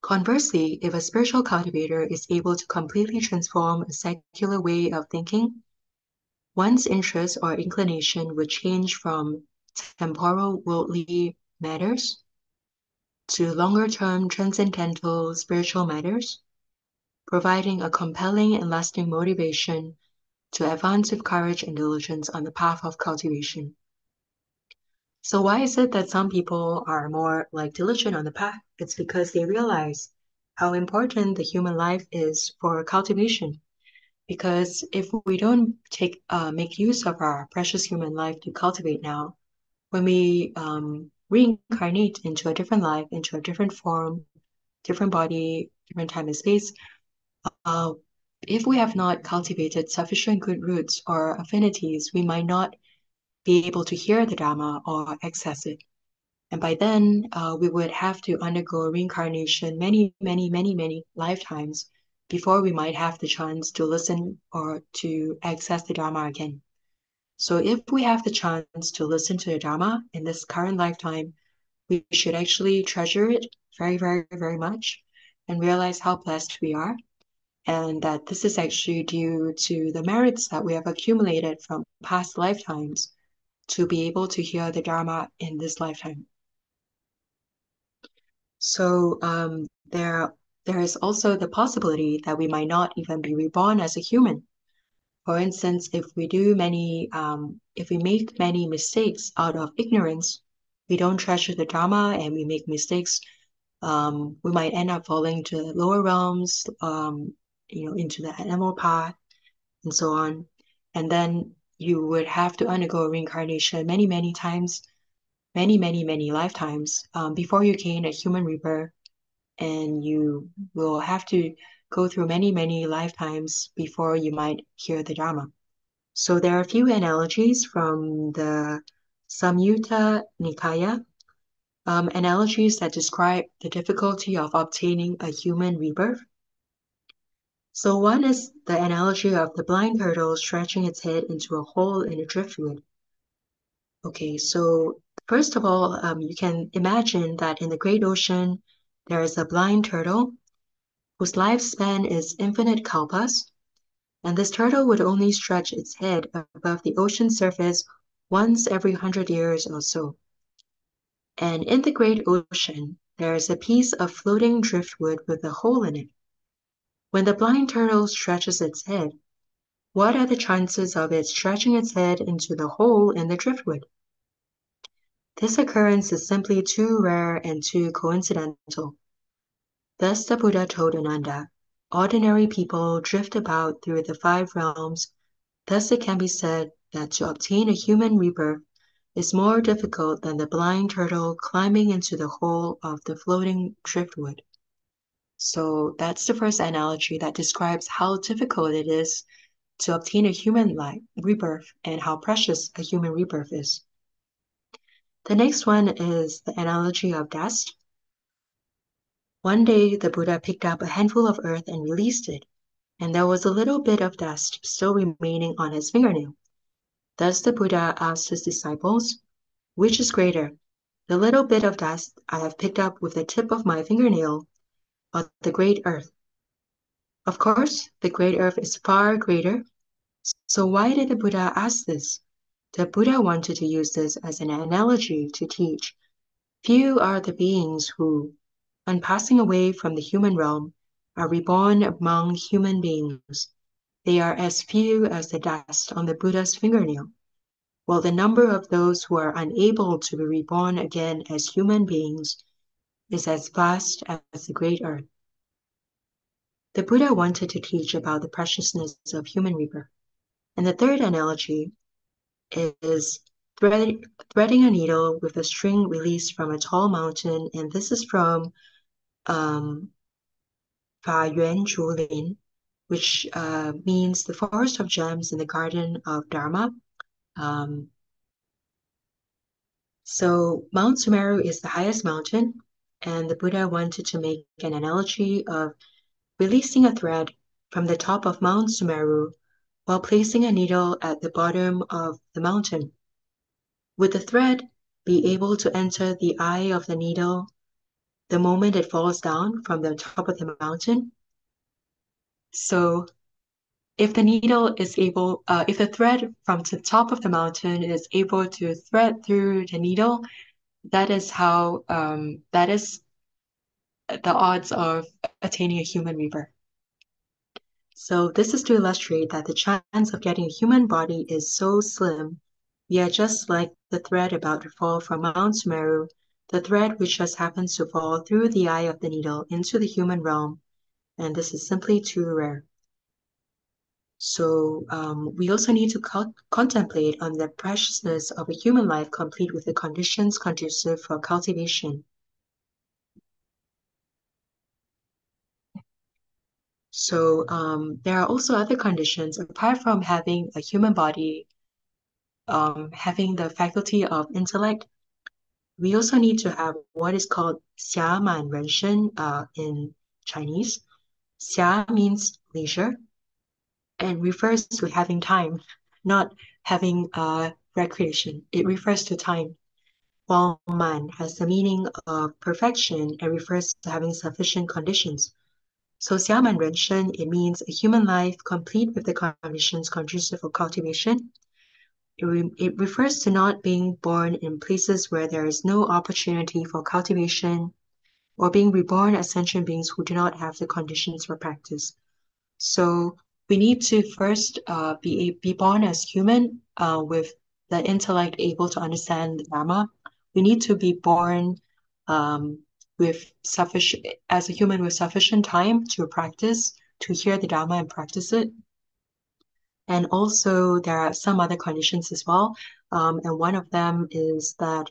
Conversely, if a spiritual cultivator is able to completely transform a secular way of thinking, one's interest or inclination would change from temporal worldly matters to longer-term transcendental spiritual matters, providing a compelling and lasting motivation to advance with courage and diligence on the path of cultivation. So why is it that some people are more diligent on the path? It's because they realize how important the human life is for cultivation. Because if we don't make use of our precious human life to cultivate now, when we reincarnate into a different life, into a different form, different body, different time and space, if we have not cultivated sufficient good roots or affinities, we might not be able to hear the Dharma or access it. And by then, we would have to undergo reincarnation many, many, many, many lifetimes before we might have the chance to listen or to access the Dharma again. So if we have the chance to listen to the Dharma in this current lifetime, we should actually treasure it very, very, very much and realize how blessed we are, and that this is actually due to the merits that we have accumulated from past lifetimes to be able to hear the Dharma in this lifetime. So there is also the possibility that we might not even be reborn as a human. For instance, if we make many mistakes out of ignorance, we don't treasure the Dharma and we make mistakes, we might end up falling to the lower realms, into the animal path and so on. And then you would have to undergo reincarnation many, many times, many, many, many lifetimes before you gain a human rebirth. And you will have to go through many, many lifetimes before you might hear the Dharma. So there are a few analogies from the Samyutta Nikaya, analogies that describe the difficulty of obtaining a human rebirth. So one is the analogy of the blind turtle stretching its head into a hole in the driftwood. Okay, so first of all, you can imagine that in the great ocean, there is a blind turtle whose lifespan is infinite kalpas, and this turtle would only stretch its head above the ocean surface once every 100 years or so. And in the great ocean, there is a piece of floating driftwood with a hole in it. When the blind turtle stretches its head, what are the chances of it stretching its head into the hole in the driftwood? This occurrence is simply too rare and too coincidental. Thus the Buddha told Ananda, ordinary people drift about through the 5 realms, thus it can be said that to obtain a human rebirth is more difficult than the blind turtle climbing into the hole of the floating driftwood. So that's the first analogy that describes how difficult it is to obtain a human life rebirth and how precious a human rebirth is. The next one is the analogy of dust. One day the Buddha picked up a handful of earth and released it, and there was a little bit of dust still remaining on his fingernail. Thus the Buddha asked his disciples, which is greater, the little bit of dust I have picked up with the tip of my fingernail, or the great earth? Of course, the great earth is far greater. So why did the Buddha ask this? The Buddha wanted to use this as an analogy to teach. Few are the beings who, on passing away from the human realm, are reborn among human beings. They are as few as the dust on the Buddha's fingernail, while the number of those who are unable to be reborn again as human beings is as vast as the great earth. The Buddha wanted to teach about the preciousness of human rebirth. And the third analogy is threading a needle with a string released from a tall mountain, and this is from Fa Yuan Zhu Lin, which means the forest of gems in the garden of Dharma. So Mount Sumeru is the highest mountain, and the Buddha wanted to make an analogy of releasing a thread from the top of Mount Sumeru while placing a needle at the bottom of the mountain. Would the thread be able to enter the eye of the needle the moment it falls down from the top of the mountain? So if the needle is able, if the thread from the top of the mountain is able to thread through the needle, that is how, that is the odds of attaining a human rebirth. So this is to illustrate that the chance of getting a human body is so slim. We are just like the thread about to fall from Mount Sumeru, the thread which just happens to fall through the eye of the needle into the human realm, and this is simply too rare. So we also need to contemplate on the preciousness of a human life complete with the conditions conducive for cultivation. So there are also other conditions apart from having a human body, having the faculty of intellect. We also need to have what is called 暇满人生 in Chinese. 暇 means leisure and refers to having time, not having recreation. It refers to time. While man has the meaning of perfection and refers to having sufficient conditions. So 暇满人生, it means a human life complete with the conditions conducive for cultivation. It refers to not being born in places where there is no opportunity for cultivation, or being reborn as sentient beings who do not have the conditions for practice. So we need to first be born as human with the intellect able to understand the Dharma. We need to be born with as a human with sufficient time to practice, to hear the Dharma and practice it. And also there are some other conditions as well. And one of them is that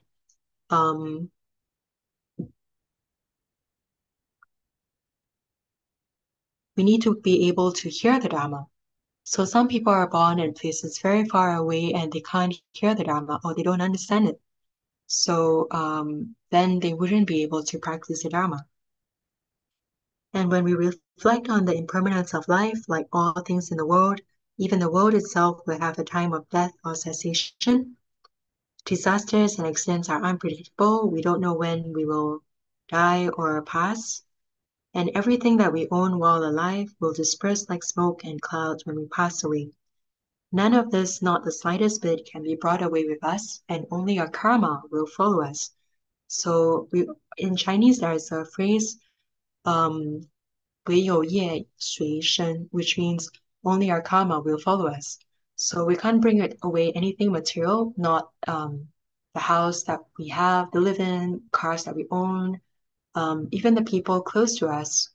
we need to be able to hear the Dharma. So some people are born in places very far away and they can't hear the Dharma or they don't understand it. So then they wouldn't be able to practice the Dharma. And when we reflect on the impermanence of life, like all things in the world, even the world itself will have a time of death or cessation. Disasters and accidents are unpredictable. We don't know when we will die or pass. And everything that we own while alive will disperse like smoke and clouds when we pass away. None of this, not the slightest bit, can be brought away with us, and only our karma will follow us. So in Chinese, there is a phrase, 唯有业随身, which means only our karma will follow us. So we can't bring it away anything material, not the house that we have to live in, cars that we own, even the people close to us.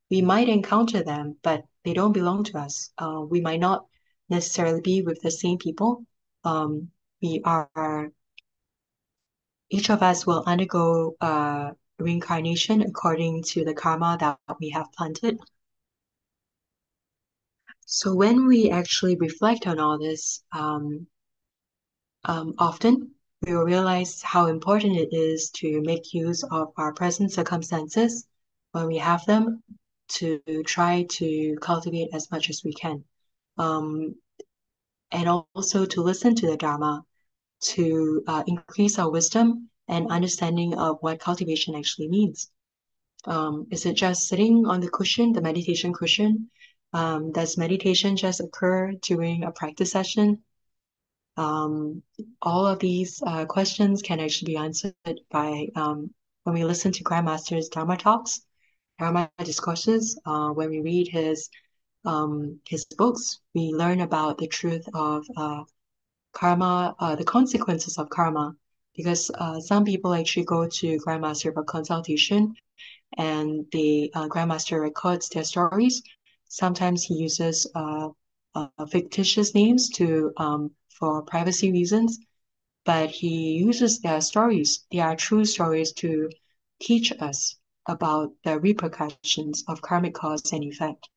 We might encounter them, but they don't belong to us. We might not necessarily be with the same people. We are Each of us will undergo reincarnation according to the karma that we have planted. So when we actually reflect on all this, often we will realize how important it is to make use of our present circumstances when we have them to try to cultivate as much as we can. Um, and also to listen to the Dharma to increase our wisdom and understanding of what cultivation actually means. Is it just sitting on the cushion, the meditation cushion? Does meditation just occur during a practice session? All of these questions can actually be answered by when we listen to Grandmaster's Dharma talks, Dharma discourses. When we read his books, we learn about the truth of karma, the consequences of karma. Because some people actually go to Grandmaster for consultation, and the Grandmaster records their stories. Sometimes he uses fictitious names to for privacy reasons, but he uses their stories, their true stories, to teach us about the repercussions of karmic cause and effect.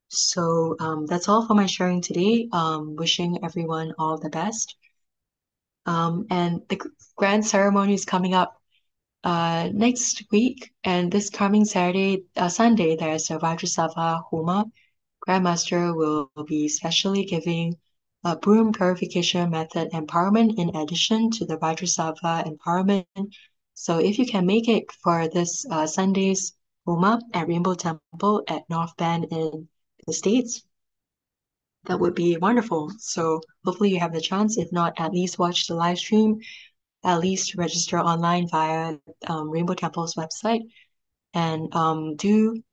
So that's all for my sharing today. Wishing everyone all the best. And the grand ceremony is coming up next week, and this coming Sunday, there's a Vajrasattva Homa. Grandmaster will be specially giving a broom purification method empowerment in addition to the Vajrasattva empowerment. So if you can make it for this Sunday's Homa at Rainbow Temple at North Bend in the States, that would be wonderful. So hopefully you have the chance. If not, at least watch the live stream, at least register online via Rainbow Temple's website, and do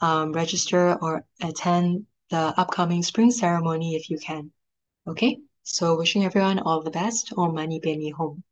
register or attend the upcoming spring ceremony if you can. Okay, so wishing everyone all the best. Om Mani Padme Hum.